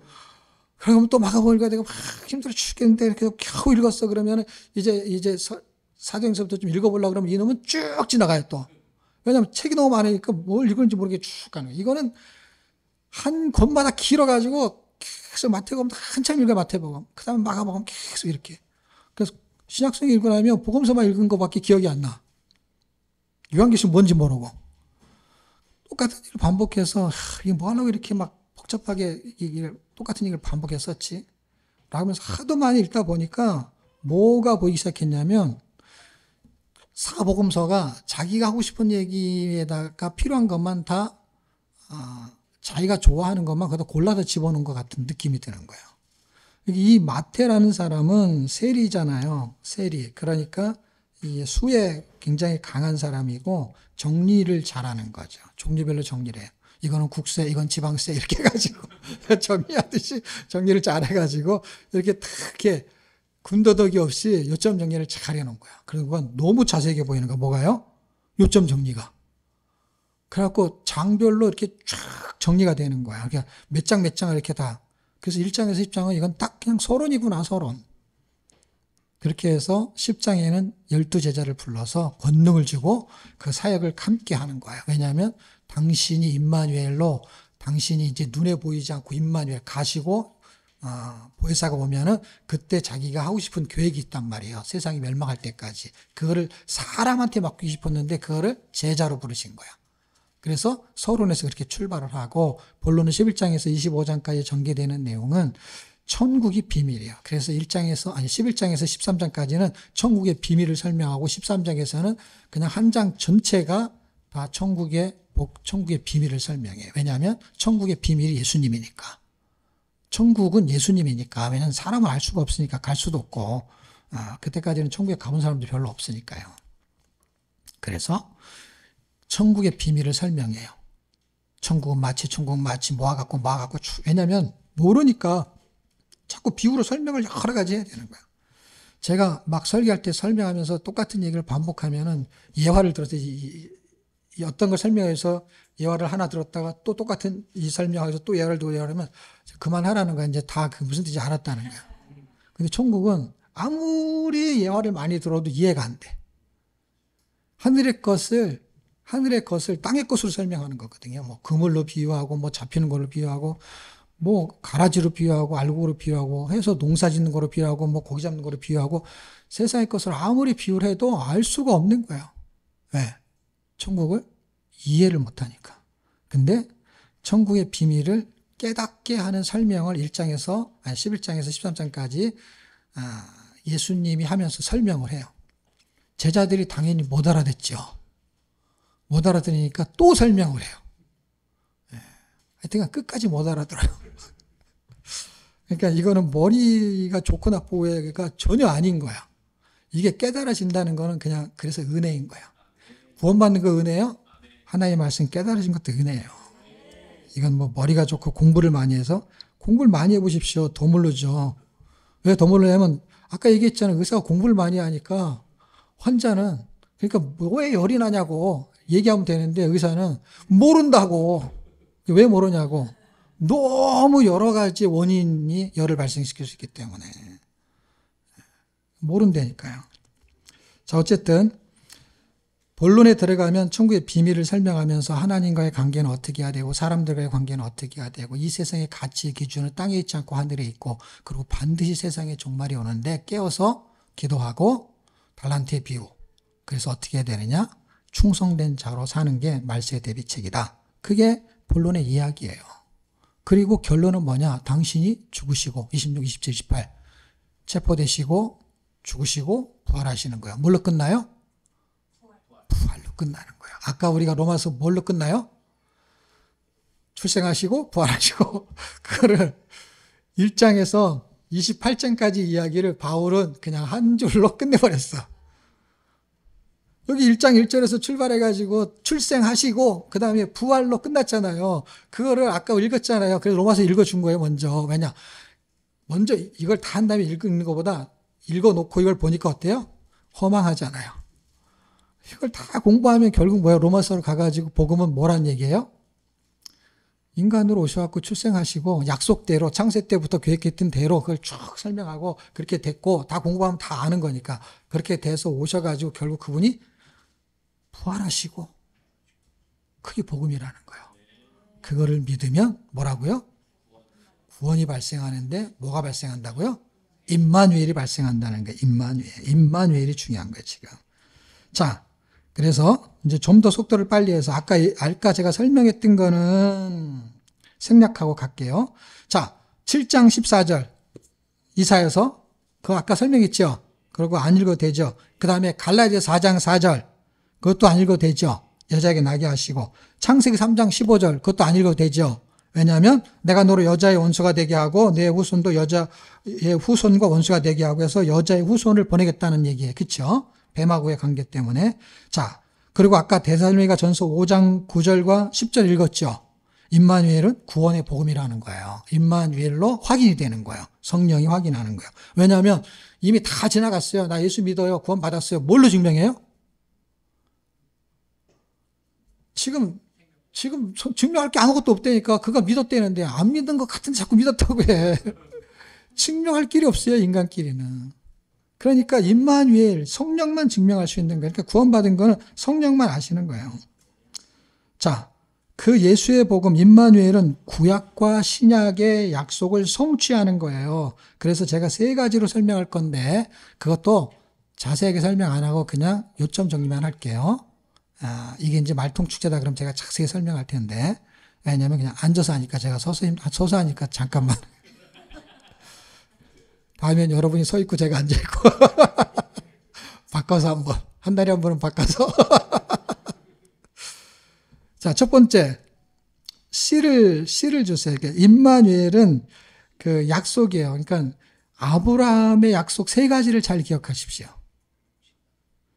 그러면 또 마가복음 읽어야 되고, 막 힘들어 죽겠는데, 이렇게 겨우 읽었어. 그러면 이제 사도행전부터 좀 읽어보려고 그러면 이놈은 쭉 지나가요, 또. 왜냐면 책이 너무 많으니까 뭘 읽을지 모르게 쭉 가는 거예요. 이거는 한 권마다 길어가지고 계속 마태복음 한참 읽어요, 마태복음. 그 다음에 마가복음 계속 이렇게. 그래서 신약성경 읽고 나면 복음서만 읽은 것밖에 기억이 안 나. 요한계시록 뭔지 모르고. 똑같은 일을 반복해서, 이게 뭐 하려고 이렇게 막 복잡하게 똑같은 얘기를 반복했었지? 라면서 하도 많이 읽다 보니까 뭐가 보이기 시작했냐면, 사복음서가 자기가 하고 싶은 얘기에다가 필요한 것만 다 자기가 좋아하는 것만 거기다 골라서 집어넣은 것 같은 느낌이 드는 거예요. 이 마태라는 사람은 세리잖아요. 세리. 그러니까 이 수에 굉장히 강한 사람이고 정리를 잘하는 거죠. 종류별로 정리를 해요. 이거는 국세, 이건 지방세 이렇게 해가지고 정리하듯이 정리를 잘해가지고 이렇게 이렇게 군더더기 없이 요점 정리를 잘 해놓은 거야. 그리고 그건 너무 자세하게 보이는 거 뭐가요? 요점 정리가. 그래갖고 장별로 이렇게 쫙 정리가 되는 거야. 그러니까 몇 장을 이렇게 다. 그래서 1장에서 10장은 이건 딱 그냥 서론이구나, 서론. 그렇게 해서 10장에는 12제자를 불러서 권능을 주고 그 사역을 함께 하는 거야. 왜냐하면 당신이 임마누엘로, 당신이 이제 눈에 보이지 않고 임마누엘 가시고 보혜사가 오면은 그때 자기가 하고 싶은 계획이 있단 말이에요. 세상이 멸망할 때까지. 그거를 사람한테 맡기고 싶었는데 그거를 제자로 부르신 거야. 그래서 서론에서 그렇게 출발을 하고 본론은 11장에서 25장까지 전개되는 내용은 천국이 비밀이에요. 그래서 11장에서 13장까지는 천국의 비밀을 설명하고 13장에서는 그냥 한 장 전체가 다 천국의 비밀을 설명해요. 왜냐하면 천국의 비밀이 예수님이니까. 천국은 예수님이니까. 왜냐하면 사람은 알 수가 없으니까 갈 수도 없고 그때까지는 천국에 가본 사람도 별로 없으니까요. 그래서 천국의 비밀을 설명해요. 천국 마치 모아갖고 왜냐하면 모르니까 자꾸 비유로 설명을 여러 가지 해야 되는 거야. 제가 막 설교할 때 설명하면서 똑같은 얘기를 반복하면은 예화를 들어서 이 어떤 걸 설명해서 예화를 하나 들었다가 또 똑같은 이 설명해서 또 예화를 하면 그만하라는 거야. 이제 다 그 무슨 뜻인지 알았다는 거야. 근데 천국은 아무리 예화를 많이 들어도 이해가 안 돼. 하늘의 것을 땅의 것으로 설명하는 거거든요. 뭐 그물로 비유하고 뭐 잡히는 걸로 비유하고 뭐 가라지로 비유하고 알곡으로 비유하고 해서 농사 짓는 거로 비유하고 뭐 고기 잡는 거로 비유하고 세상의 것을 아무리 비유를 해도 알 수가 없는 거예요. 왜? 천국을 이해를 못하니까. 근데 천국의 비밀을 깨닫게 하는 설명을 11장에서 13장까지 예수님이 하면서 설명을 해요. 제자들이 당연히 못 알아듣죠. 못 알아들으니까 또 설명을 해요. 하여튼 끝까지 못 알아들어요. 그러니까 이거는 머리가 좋고 나쁘고가 전혀 아닌 거야. 이게 깨달아진다는 거는 그냥 그래서 은혜인 거야. 구원받는 거 은혜요? 하나님의 말씀 깨달으신 것도 은혜예요. 이건 뭐 머리가 좋고 공부를 많이 해서 공부를 많이 해보십시오. 더 모르죠. 왜 더 모르냐면 아까 얘기했잖아요. 의사가 공부를 많이 하니까 환자는 그러니까 왜 열이 나냐고 얘기하면 되는데 의사는 모른다고. 왜 모르냐고. 너무 여러 가지 원인이 열을 발생시킬 수 있기 때문에 모른다니까요. 자, 어쨌든 본론에 들어가면 천국의 비밀을 설명하면서 하나님과의 관계는 어떻게 해야 되고 사람들과의 관계는 어떻게 해야 되고 이 세상의 가치 기준은 땅에 있지 않고 하늘에 있고 그리고 반드시 세상의 종말이 오는데 깨어서 기도하고 달란트의 비유. 그래서 어떻게 해야 되느냐? 충성된 자로 사는 게 말세의 대비책이다. 그게 본론의 이야기예요. 그리고 결론은 뭐냐? 당신이 죽으시고 26, 27, 28 체포되시고 죽으시고 부활하시는 거예요. 뭘로 끝나요? 부활로 끝나는 거예요. 아까 우리가 로마서 뭘로 끝나요? 출생하시고 부활하시고 그거를 1장에서 28장까지 이야기를 바울은 그냥 한 줄로 끝내버렸어. 여기 1장 1절에서 출발해가지고 출생하시고 그 다음에 부활로 끝났잖아요. 그거를 아까 읽었잖아요. 그래서 로마서 읽어준 거예요. 먼저. 왜냐? 먼저 이걸 다 한 다음에 읽는 것보다 읽어놓고 이걸 보니까 어때요? 허망하잖아요. 이걸 다 공부하면 결국 뭐야? 로마서로 가가지고 복음은 뭐란 얘기예요? 인간으로 오셔갖고 출생하시고 약속대로 창세 때부터 계획했던 대로 그걸 쭉 설명하고 그렇게 됐고 다 공부하면 다 아는 거니까 그렇게 돼서 오셔가지고 결국 그분이 부활하시고 그게 복음이라는 거예요. 그거를 믿으면 뭐라고요? 구원이 발생하는데 뭐가 발생한다고요? 임마누엘이 발생한다는 거예요. 임마누엘이 중요한 거예요, 지금. 자, 그래서 이제 좀 더 속도를 빨리 해서 아까 제가 설명했던 거는 생략하고 갈게요. 자, 7장 14절 이사야서 그거 아까 설명했죠. 그리고 안 읽어도 되죠. 그 다음에 갈라디아서 4장 4절 그것도 안 읽어도 되죠. 여자에게 나게 하시고 창세기 3장 15절 그것도 안 읽어도 되죠. 왜냐하면 내가 너로 여자의 원수가 되게 하고 내 후손도 여자의 후손과 원수가 되게 하고 해서 여자의 후손을 보내겠다는 얘기예요. 그렇죠? 뱀하고의 관계 때문에. 자, 그리고 아까 데살로니가 전서 5장 9절과 10절 읽었죠. 임마누엘은 구원의 복음이라는 거예요. 임마누엘로 확인이 되는 거예요. 성령이 확인하는 거예요. 왜냐하면 이미 다 지나갔어요. 나 예수 믿어요. 구원 받았어요. 뭘로 증명해요? 지금 증명할 게 아무것도 없다니까. 그가 믿었다는데 안 믿은 것 같은데 자꾸 믿었다고 해. 증명할 길이 없어요. 인간끼리는. 그러니까 임마누엘 성령만 증명할 수 있는 거예요. 그러니까 구원받은 거는 성령만 아시는 거예요. 자, 그 예수의 복음 임마누엘은 구약과 신약의 약속을 성취하는 거예요. 그래서 제가 3가지로 설명할 건데 그것도 자세하게 설명 안 하고 그냥 요점 정리만 할게요. 이게 이제 말통축제다 그럼 제가 자세히 설명할 텐데 왜냐면 그냥 앉아서 하니까 제가 서서 하니까 잠깐만 다음엔 여러분이 서 있고 제가 앉아 있고 바꿔서 한 달에 한 번은 바꿔서 자, 첫 번째 씨를 주세요. 그러니까 임마누엘은 그 약속이에요. 그러니까 아브라함의 약속 3가지를 잘 기억하십시오.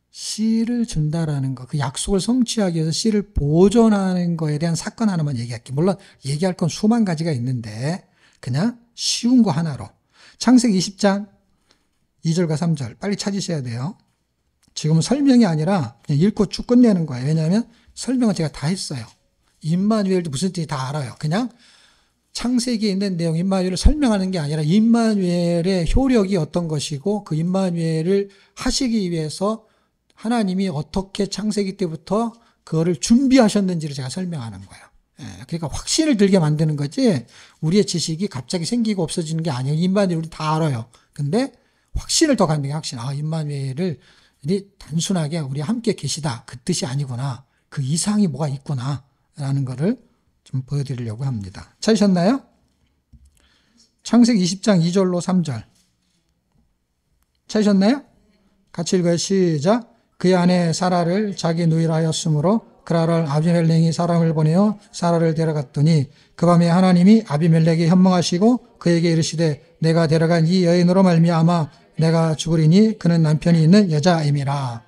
씨를 준다라는 거, 그 약속을 성취하기 위해서 씨를 보존하는 거에 대한 사건 하나만 얘기할게요. 물론 얘기할 건 수만 가지가 있는데 그냥 쉬운 거 하나로. 창세기 20장 2절과 3절 빨리 찾으셔야 돼요. 지금은 설명이 아니라 그냥 읽고 쭉 끝내는 거예요. 왜냐하면 설명은 제가 다 했어요. 임마누엘도 무슨 뜻인지 다 알아요. 그냥 창세기에 있는 내용 임마누엘을 설명하는 게 아니라 임마누엘의 효력이 어떤 것이고 그 임마누엘을 하시기 위해서 하나님이 어떻게 창세기 때부터 그거를 준비하셨는지를 제가 설명하는 거예요. 그러니까 확신을 들게 만드는 거지 우리의 지식이 갑자기 생기고 없어지는 게 아니에요. 임마누엘 우리 다 알아요. 근데 확신을 더 갖는 게 확신. 임마누엘을 단순하게 우리 함께 계시다. 그 뜻이 아니구나. 그 이상이 뭐가 있구나. 라는 거를 좀 보여드리려고 합니다. 찾으셨나요? 창세기 20장 2절로 3절. 찾으셨나요? 같이 읽어요. 시작. 그의 아내 사라를 자기 누이라 하였으므로 그라를 아비멜렉이 사람을 보내어 사라를 데려갔더니 그 밤에 하나님이 아비멜렉에 현몽하시고 그에게 이르시되 내가 데려간 이 여인으로 말미암아 내가 죽으리니 그는 남편이 있는 여자임이라.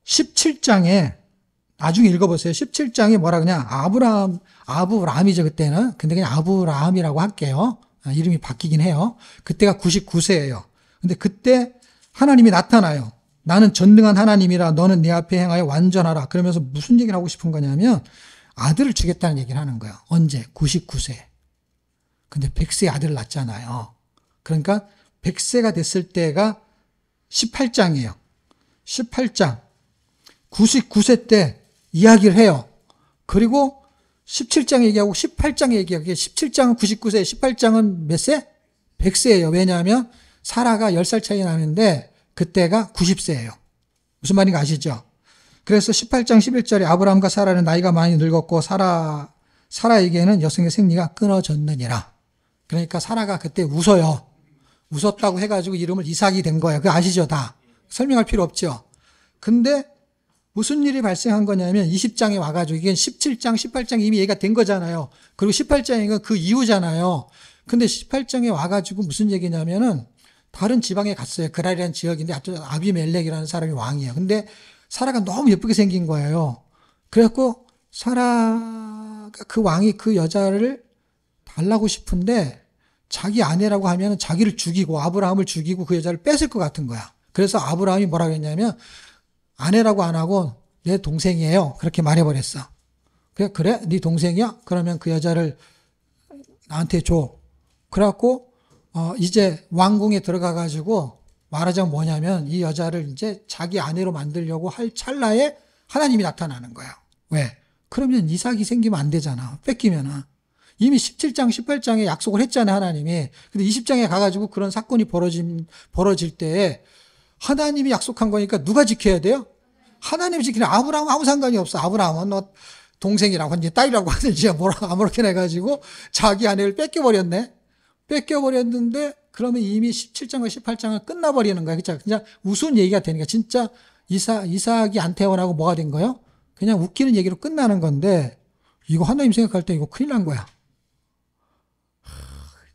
17장에 나중에 읽어보세요. 17장에 뭐라 그냥 아브라함이죠, 그때는. 근데 그냥 아브라함이라고 할게요. 이름이 바뀌긴 해요. 그때가 99세예요. 근데 그때 하나님이 나타나요. 나는 전능한 하나님이라 너는 내 앞에 행하여 완전하라. 그러면서 무슨 얘기를 하고 싶은 거냐면 아들을 주겠다는 얘기를 하는 거예요. 언제? 99세. 근데 100세 아들을 낳잖아요. 그러니까 100세가 됐을 때가 18장이에요. 18장. 99세 때 이야기를 해요. 그리고 17장 얘기하고 18장 얘기하고 17장은 99세, 18장은 몇 세? 100세예요. 왜냐하면 사라가 10살 차이 나는데 그때가 90세예요. 무슨 말인가 아시죠? 그래서 18장 11절에 아브라함과 사라는 나이가 많이 늙었고 사라에게는 여성의 생리가 끊어졌느니라. 그러니까 사라가 그때 웃어요. 웃었다고 해가지고 이름을 이삭이 된 거예요. 그거 아시죠? 다. 설명할 필요 없죠. 근데 무슨 일이 발생한 거냐면 20장에 와가지고 이게 17장, 18장 이미 얘기가 된 거잖아요. 그리고 18장이 그 이후잖아요. 근데 18장에 와가지고 무슨 얘기냐면은 다른 지방에 갔어요. 그랄이라는 지역인데 아비멜렉이라는 사람이 왕이에요. 근데 사라가 너무 예쁘게 생긴 거예요. 그래갖고 사라가 그 왕이 그 여자를 달라고 싶은데 자기 아내라고 하면 자기를 죽이고 아브라함을 죽이고 그 여자를 뺏을 것 같은 거야. 그래서 아브라함이 뭐라고 했냐면 아내라고 안 하고 내 동생이에요. 그렇게 말해버렸어. 그래? 네 동생이야? 그러면 그 여자를 나한테 줘. 그래갖고 이제 왕궁에 들어가가지고 말하자면 뭐냐면 이 여자를 이제 자기 아내로 만들려고 할 찰나에 하나님이 나타나는 거야. 왜? 그러면 이삭이 생기면 안 되잖아. 뺏기면은. 이미 17장, 18장에 약속을 했잖아요, 하나님이. 근데 20장에 가가지고 그런 사건이 벌어질 때에 하나님이 약속한 거니까 누가 지켜야 돼요? 하나님이 지키는 아브라함은 아무 상관이 없어. 아브라함은 너 동생이라고 하든지 딸이라고 하든지 아무렇게나 해가지고 자기 아내를 뺏겨버렸네. 뺏겨버렸는데 그러면 이미 17장과 18장은 끝나버리는 거야. 그쵸? 그냥 우스운 얘기가 되니까 진짜 이삭이 안 태어나고 뭐가 된 거예요? 그냥 웃기는 얘기로 끝나는 건데 이거 하나님 생각할 때 이거 큰일 난 거야.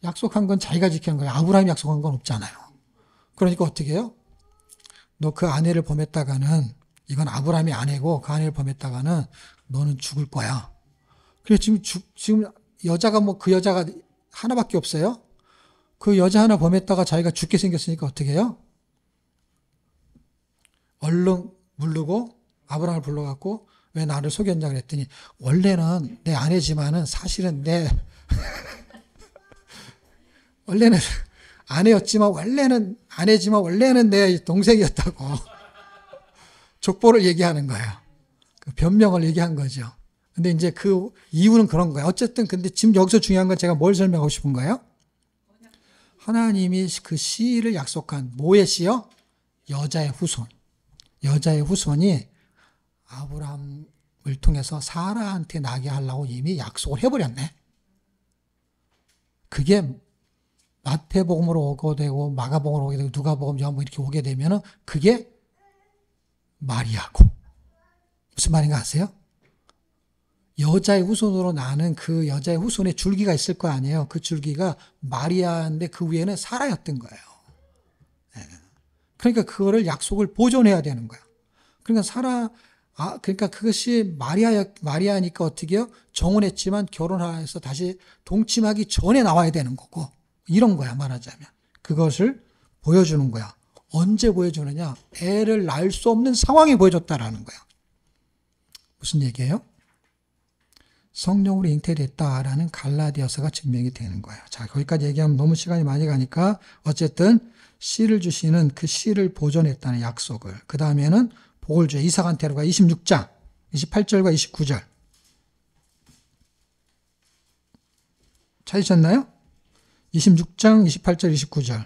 약속한 건 자기가 지키는 거야. 아브라함이 약속한 건 없잖아요. 그러니까 어떻게 해요? 너 그 아내를 범했다가는 이건 아브라함이 아내고 그 아내를 범했다가는 너는 죽을 거야. 그래 지금 여자가 그 여자가 하나밖에 없어요. 그 여자 하나 범했다가 자기가 죽게 생겼으니까 어떻게 해요? 얼른 부르고 아브라함을 불러갖고 왜 나를 속였냐 그랬더니 원래는 내 아내지만은 사실은 원래는 아내였지만 원래는 아내지만 원래는 내 동생이었다고 족보를 얘기하는 거예요. 그 변명을 얘기한 거죠. 근데 이제 그 이유는 그런 거예요. 어쨌든 근데 지금 여기서 중요한 건 제가 뭘 설명하고 싶은 거예요? 하나님이 그 씨를 약속한 뭐의 씨요? 여자의 후손. 여자의 후손이 아브라함을 통해서 사라한테 나게 하려고 이미 약속을 해버렸네. 그게 마태복음으로 오게 되고 마가복음으로 오게 되고 누가복음, 요한복음 이렇게 오게 되면은 그게 마리아고. 무슨 말인가 아세요? 여자의 후손으로 나는 그 여자의 후손의 줄기가 있을 거 아니에요. 그 줄기가 마리아인데 그 위에는 사라였던 거예요. 그러니까 그거를 약속을 보존해야 되는 거야. 그러니까 그러니까 그것이 마리아니까 어떻게 해요? 정혼했지만 결혼해서 다시 동침하기 전에 나와야 되는 거고. 이런 거야, 말하자면. 그것을 보여주는 거야. 언제 보여주느냐? 애를 낳을 수 없는 상황이 보여줬다라는 거야. 무슨 얘기예요? 성령으로 잉태됐다라는 갈라디아서가 증명이 되는 거예요. 자, 거기까지 얘기하면 너무 시간이 많이 가니까 어쨌든 씨를 주시는 그 씨를 보존했다는 약속을. 그 다음에는 복을 줘요. 이삭한테로 가 26장 28절과 29절. 찾으셨나요? 26장 28절 29절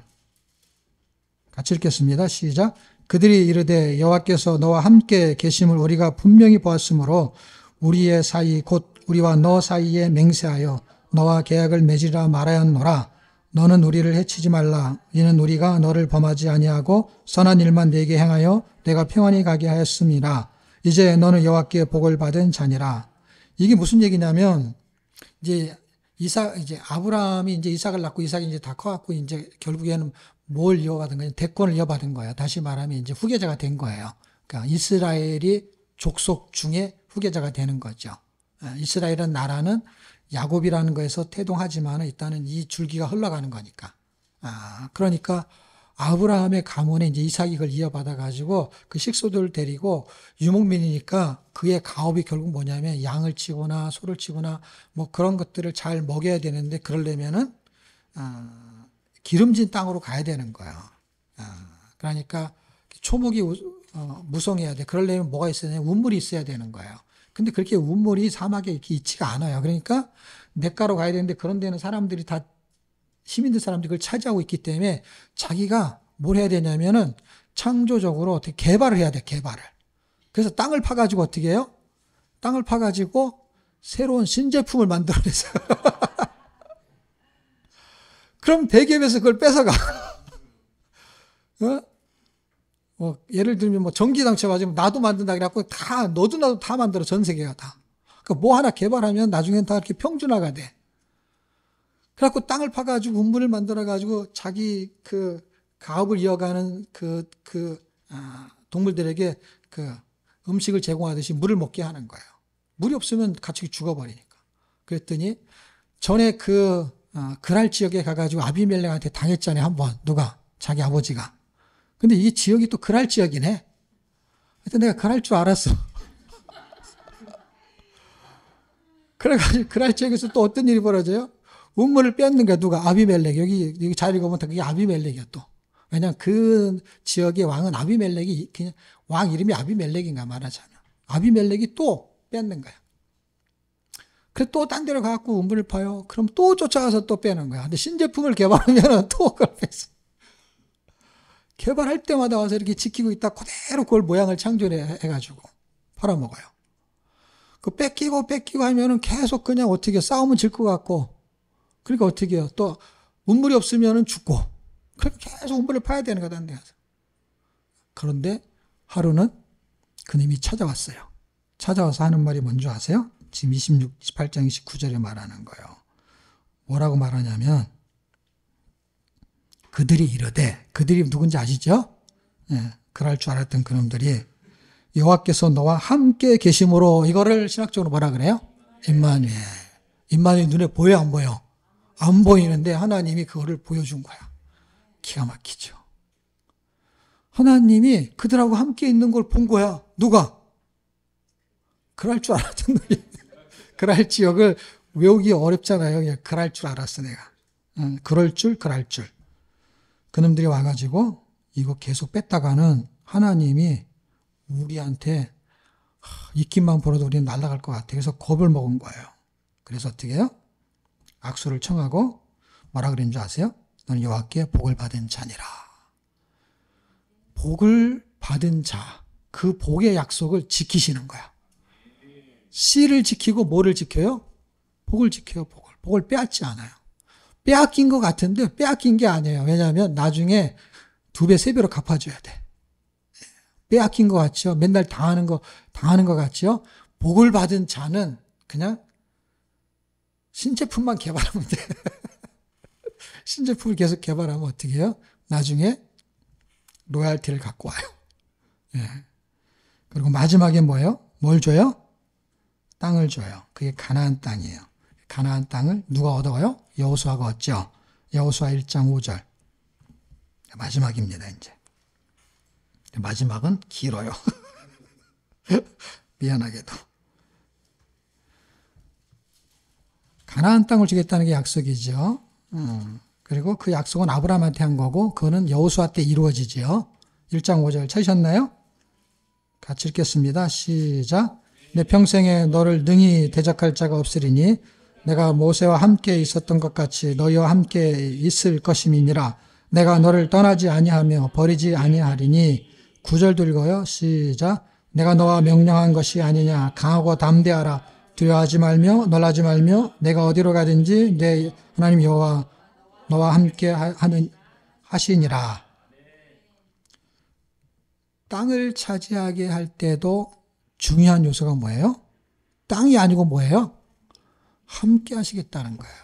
같이 읽겠습니다. 시작. 그들이 이르되 여호와께서 너와 함께 계심을 우리가 분명히 보았으므로 우리의 사이 곧 우리와 너 사이에 맹세하여 너와 계약을 맺으라 말하였노라. 너는 우리를 해치지 말라. 이는 우리가 너를 범하지 아니하고 선한 일만 내게 행하여 내가 평안히 가게 하였음이라. 이제 너는 여호와께 복을 받은 자니라. 이게 무슨 얘기냐면 이제 아브라함이 이제 이삭을 낳고 이삭이 이제 다 커갖고 이제 결국에는 뭘 이어받은 거냐? 대권을 이어받은 거예요. 다시 말하면 이제 후계자가 된 거예요. 그러니까 이스라엘이 족속 중에 후계자가 되는 거죠. 이스라엘은 나라는 야곱이라는 거에서 태동하지만 일단은 이 줄기가 흘러가는 거니까. 그러니까 아브라함의 가문에 이제 이삭이 그걸 이어받아 가지고 그 식소들을 데리고 유목민이니까 그의 가업이 결국 뭐냐면 양을 치거나 소를 치거나 뭐 그런 것들을 잘 먹여야 되는데 그러려면은 기름진 땅으로 가야 되는 거예요. 그러니까 초목이 무성해야 돼. 그러려면 뭐가 있어야 되냐? 운물이 있어야 되는 거예요. 근데 그렇게 운물이 사막에 이렇게 있지가 않아요. 그러니까 냇가로 가야 되는데 그런 데는 사람들이 다 힘 있는 사람들이 그걸 차지하고 있기 때문에 자기가 뭘 해야 되냐면은 창조적으로 어떻게 개발을 해야 돼, 개발을. 그래서 땅을 파가지고 어떻게 해요? 땅을 파가지고 새로운 신제품을 만들어내서. 그럼 대기업에서 그걸 뺏어가. 예를 들면 뭐 전기장치 맞으면 나도 만든다 그래갖고 다, 너도 나도 다 만들어, 전 세계가 다. 그러니까 뭐 하나 개발하면 나중엔 다 이렇게 평준화가 돼. 그래갖고 땅을 파가지고 운물을 만들어가지고 자기 그 가업을 이어가는 동물들에게 그 음식을 제공하듯이 물을 먹게 하는 거예요. 물이 없으면 같이 죽어버리니까. 그랬더니 전에 그랄 지역에 가가지고 아비멜렉한테 당했잖아요. 한번 누가 자기 아버지가. 근데 이 지역이 또 그랄 지역이네. 하여튼 내가 그랄 줄 알았어. 그래가지고 그랄 지역에서 또 어떤 일이 벌어져요? 운물을 뺏는 거야, 누가? 아비멜렉. 여기 자리가 보면 그게 아비멜렉이야, 또. 왜냐면 그 지역의 왕은 아비멜렉이, 그냥 왕 이름이 아비멜렉인가 말하자면. 아비멜렉이 또 뺏는 거야. 그래, 또 딴 데로 가갖고 운물을 파요. 그럼 또 쫓아가서 또 빼는 거야. 근데 신제품을 개발하면 또 그걸 뺏어. 개발할 때마다 와서 이렇게 지키고 있다 그대로 그걸 모양을 창조해가지고 팔아먹어요. 그 뺏기고 하면은 계속 그냥 어떻게 싸우면 질 것 같고, 그러니까 어떻게 해요? 또 운물이 없으면은 죽고, 그러니까 계속 운물을 파야 되는 거다. 그런데 하루는 그님이 찾아왔어요. 찾아와서 하는 말이 뭔지 아세요? 지금 28장 29절에 말하는 거예요. 뭐라고 말하냐면, 그들이 이르되, 그들이 누군지 아시죠? 그럴 줄 알았던 그놈들이 여호와께서 너와 함께 계심으로, 이거를 신학적으로 뭐라 그래요? 임마누엘. 임마누엘 눈에 보여 안 보여? 안 보이는데 하나님이 그거를 보여준 거야. 기가 막히죠. 하나님이 그들하고 함께 있는 걸 본 거야. 누가? 그럴 줄 알았던 놈이. 그럴 지역을 외우기 어렵잖아요. 그럴 줄 알았어 내가. 그럴 줄. 그놈들이 와가지고 이거 계속 뺐다가는 하나님이 우리한테 입김만 벌어도 우리는 날아갈 것 같아. 그래서 겁을 먹은 거예요. 그래서 어떻게 해요? 악수를 청하고 뭐라 그랬는 줄 아세요? 너는 여호와께 복을 받은 자니라. 복을 받은 자, 그 복의 약속을 지키시는 거야. 씨를 지키고 뭐를 지켜요? 복을 지켜요. 복을 빼앗지 않아요. 빼앗긴 것 같은데 빼앗긴 게 아니에요. 왜냐하면 나중에 2배, 3배로 갚아줘야 돼. 빼앗긴 것 같죠? 맨날 당하는 것 같죠? 복을 받은 자는 그냥 신제품만 개발하면 돼. 신제품을 계속 개발하면 어떻게 해요? 나중에 로얄티를 갖고 와요. 그리고 마지막에 뭐예요? 뭘 줘요? 땅을 줘요. 그게 가나안 땅이에요. 가나안 땅을 누가 얻어가요? 여호수아가 얻죠. 여호수아 1장 5절. 마지막입니다, 이제. 마지막은 길어요. 미안하게도. 가나안 땅을 주겠다는 게 약속이죠. 그리고 그 약속은 아브라함한테 한 거고, 그거는 여호수아 때 이루어지죠. 1장 5절 찾으셨나요? 같이 읽겠습니다. 시작. 내 평생에 너를 능히 대적할 자가 없으리니 내가 모세와 함께 있었던 것 같이 너희와 함께 있을 것임이니라. 내가 너를 떠나지 아니하며 버리지 아니하리니. 9절도 읽어요. 시작. 내가 너와 명령한 것이 아니냐. 강하고 담대하라. 두려워하지 말며 놀라지 말며 내가 어디로 가든지 내 하나님 여호와 너와 함께 하시니라. 땅을 차지하게 할 때도 중요한 요소가 뭐예요? 땅이 아니고 뭐예요? 함께 하시겠다는 거예요.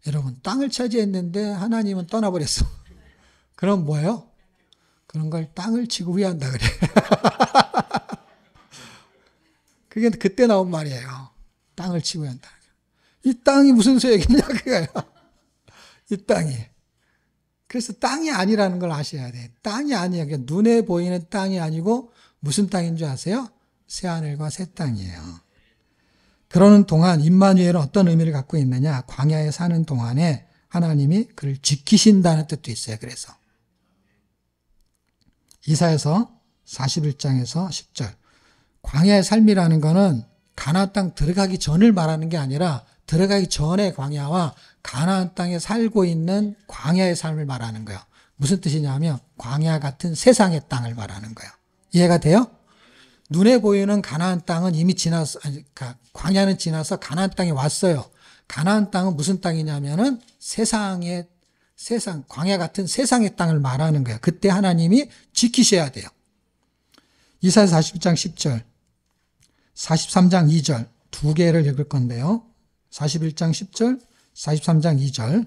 여러분, 땅을 차지했는데 하나님은 떠나버렸어. 그럼 뭐예요? 그런 걸 땅을 치고 후회한다 그래. 그게 그때 나온 말이에요. 땅을 치고 한다. 이 땅이 무슨 소용이냐 그거예요. 이 땅이. 그래서 땅이 아니라는 걸 아셔야 돼요. 땅이 아니에요. 그러니까 눈에 보이는 땅이 아니고 무슨 땅인 줄 아세요? 새하늘과 새 땅이에요. 그러는 동안 임마누엘은 어떤 의미를 갖고 있느냐? 광야에 사는 동안에 하나님이 그를 지키신다는 뜻도 있어요. 그래서 이사야서 41장에서 10절 광야의 삶이라는 거는 가나안 땅 들어가기 전을 말하는 게 아니라 들어가기 전의 광야와 가나안 땅에 살고 있는 광야의 삶을 말하는 거예요. 무슨 뜻이냐면 광야 같은 세상의 땅을 말하는 거예요. 이해가 돼요? 눈에 보이는 가나안 땅은 이미 지나서 광야는 지나서 가나안 땅에 왔어요. 가나안 땅은 무슨 땅이냐면은 세상 광야 같은 세상의 땅을 말하는 거예요. 그때 하나님이 지키셔야 돼요. 이사야 41장 10절, 43장 2절 두 개를 읽을 건데요. 41장 10절, 43장 2절.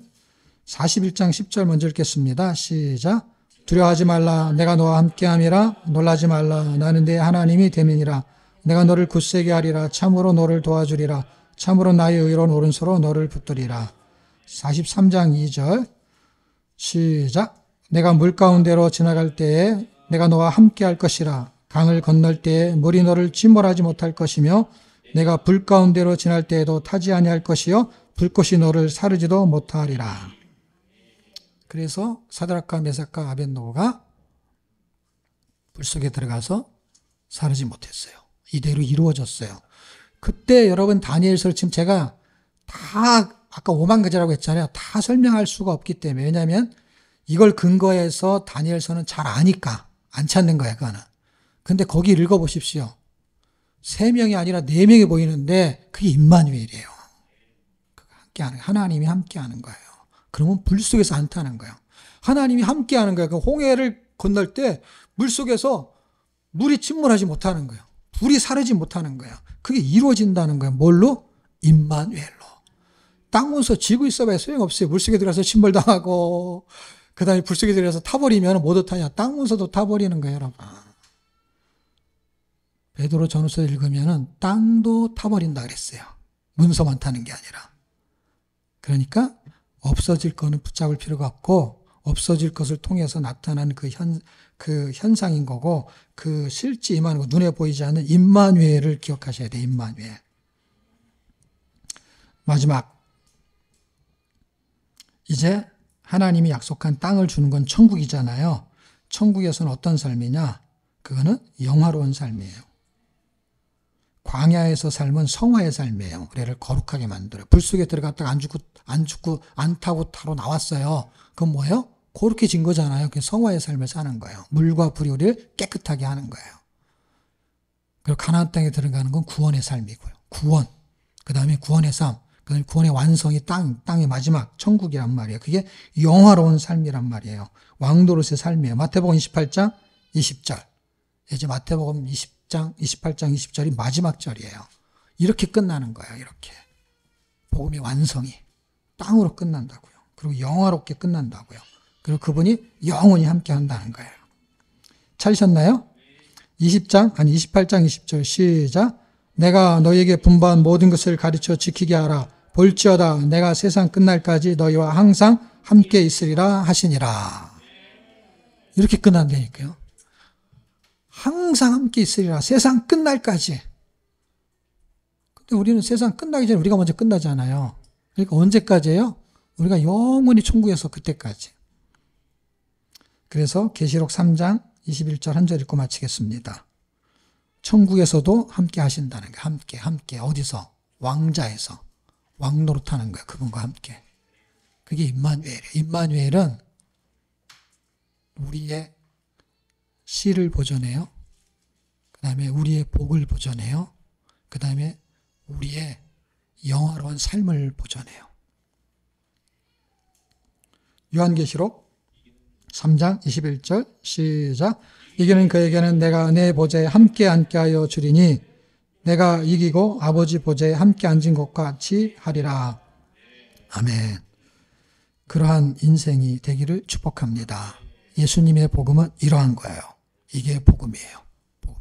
41장 10절 먼저 읽겠습니다. 시작. 두려워하지 말라. 내가 너와 함께함이라. 놀라지 말라. 나는 네 하나님이 됨이니라. 내가 너를 굳세게 하리라. 참으로 너를 도와주리라. 참으로 나의 의로운 오른손으로 너를 붙들리라. 43장 2절. 시작. 내가 물 가운데로 지나갈 때에 내가 너와 함께할 것이라. 강을 건널 때에 물이 너를 침몰하지 못할 것이며 내가 불 가운데로 지날 때에도 타지 아니할 것이요 불꽃이 너를 사르지도 못하리라. 그래서 사드락과 메삭과 아벳노고가 불속에 들어가서 사르지 못했어요. 이대로 이루어졌어요. 그때 여러분 다니엘서를 지금 제가 다 아까 오만가지라고 했잖아요. 다 설명할 수가 없기 때문에. 왜냐하면 이걸 근거해서 다니엘서는 잘 아니까 안 찾는 거예요. 그거는. 근데 거기 읽어보십시오. 3명이 아니라 4명이 보이는데 그게 임마누엘이에요. 함께하는, 하나님이 함께하는 거예요. 그러면 불 속에서 안 타는 거예요. 하나님이 함께하는 거예요. 그 홍해를 건널 때 물 속에서 물이 침몰하지 못하는 거예요. 불이 사르지 못하는 거예요. 그게 이루어진다는 거예요. 뭘로? 임마누엘로. 땅 문서 쥐고 있어봐야 소용없어요. 물속에 들어가서 침몰당하고 그 다음에 불속에 들어가서 타버리면 못 타냐. 땅 문서도 타버리는 거예요. 여러분. 베드로 전후서 읽으면은 땅도 타버린다 그랬어요. 문서만 타는 게 아니라. 그러니까 없어질 거는 붙잡을 필요가 없고 없어질 것을 통해서 나타나는 그 현상인 거고 그 실제 임하는 거 눈에 보이지 않는 임마누엘을 기억하셔야 돼요. 임마누엘. 마지막 이제 하나님이 약속한 땅을 주는 건 천국이잖아요. 천국에서는 어떤 삶이냐? 그거는 영화로운 삶이에요. 광야에서 삶은 성화의 삶이에요. 우리를 거룩하게 만들어요. 불 속에 들어갔다가 안 타고 타로 나왔어요. 그건 뭐예요? 거룩해진 거잖아요. 그 성화의 삶을 사는 거예요. 물과 불이 우리를 깨끗하게 하는 거예요. 그리고 가나안 땅에 들어가는 건 구원의 삶이고요. 구원. 그 다음에 구원의 삶. 그 다음에 구원의 완성이 땅의 마지막 천국이란 말이에요. 그게 영화로운 삶이란 말이에요. 왕도로서의 삶이에요. 마태복음 28장 20절. 이제 마태복음 28장 20절이 마지막 절이에요. 이렇게 끝나는 거예요. 이렇게. 복음의 완성이 땅으로 끝난다고요. 그리고 영화롭게 끝난다고요. 그리고 그분이 영원히 함께 한다는 거예요. 찾으셨나요? 28장 20절 시작. 내가 너희에게 분부한 모든 것을 가르쳐 지키게 하라. 볼지어다 내가 세상 끝날까지 너희와 항상 함께 있으리라 하시니라. 이렇게 끝난다니까요. 항상 함께 있으리라. 세상 끝날까지. 근데 우리는 세상 끝나기 전에 우리가 먼저 끝나잖아요. 그러니까 언제까지예요? 우리가 영원히 천국에서 그때까지. 그래서 계시록 3장 21절 한 절 읽고 마치겠습니다. 천국에서도 함께 하신다는 거예요. 함께. 어디서? 왕자에서. 왕노릇하는 거예요. 그분과 함께. 그게 임마누엘이에요. 임마누엘은 우리의 씨를 보존해요. 그 다음에 우리의 복을 보존해요. 그 다음에 우리의 영화로운 삶을 보존해요. 요한계시록 3장 21절 시작. 이기는 그에게는 내가 내 보좌에 함께 앉게 하여 주리니 내가 이기고 아버지 보좌에 함께 앉은 것과 같이 하리라. 아멘. 그러한 인생이 되기를 축복합니다. 예수님의 복음은 이러한 거예요. 이게 복음이에요.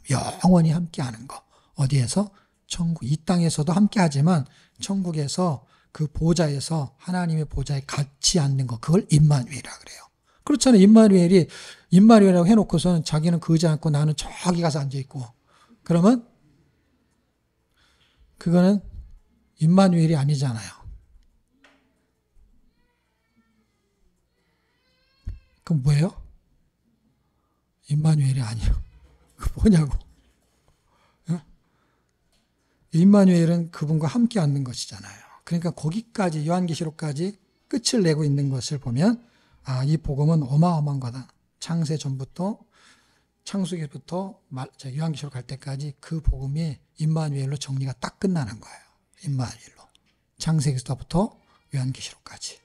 영원히 함께하는 거. 어디에서? 천국, 이 땅에서도 함께 하지만 천국에서 그 보좌에서 하나님의 보좌에 같이 앉는 거, 그걸 임마누엘이라 그래요. 그렇잖아요. 임마누엘이라고 해놓고서는 자기는 그 의자 앉고 나는 저기 가서 앉아있고, 그러면 그거는 임마누엘이 아니잖아요. 그럼 뭐예요? 임마누엘이 아니에요. 그 뭐냐고. 임마누엘은 그분과 함께 앉는 것이잖아요. 그러니까 거기까지, 요한계시록까지 끝을 내고 있는 것을 보면, 아, 이 복음은 어마어마한 거다. 창세 전부터, 창세기부터 요한계시록 갈 때까지 그 복음이 임마누엘로 정리가 딱 끝나는 거예요. 임마누엘로. 창세기부터 요한계시록까지.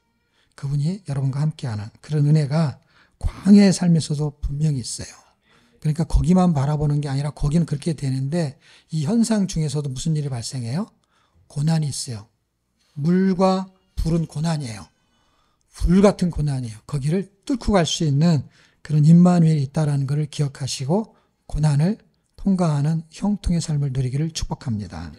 그분이 여러분과 함께하는 그런 은혜가 광야의 삶에서도 분명히 있어요. 그러니까 거기만 바라보는 게 아니라 거기는 그렇게 되는데 이 현상 중에서도 무슨 일이 발생해요? 고난이 있어요. 물과 불은 고난이에요. 불 같은 고난이에요. 거기를 뚫고 갈 수 있는 그런 임마누엘이 있다는 것을 기억하시고 고난을 통과하는 형통의 삶을 누리기를 축복합니다.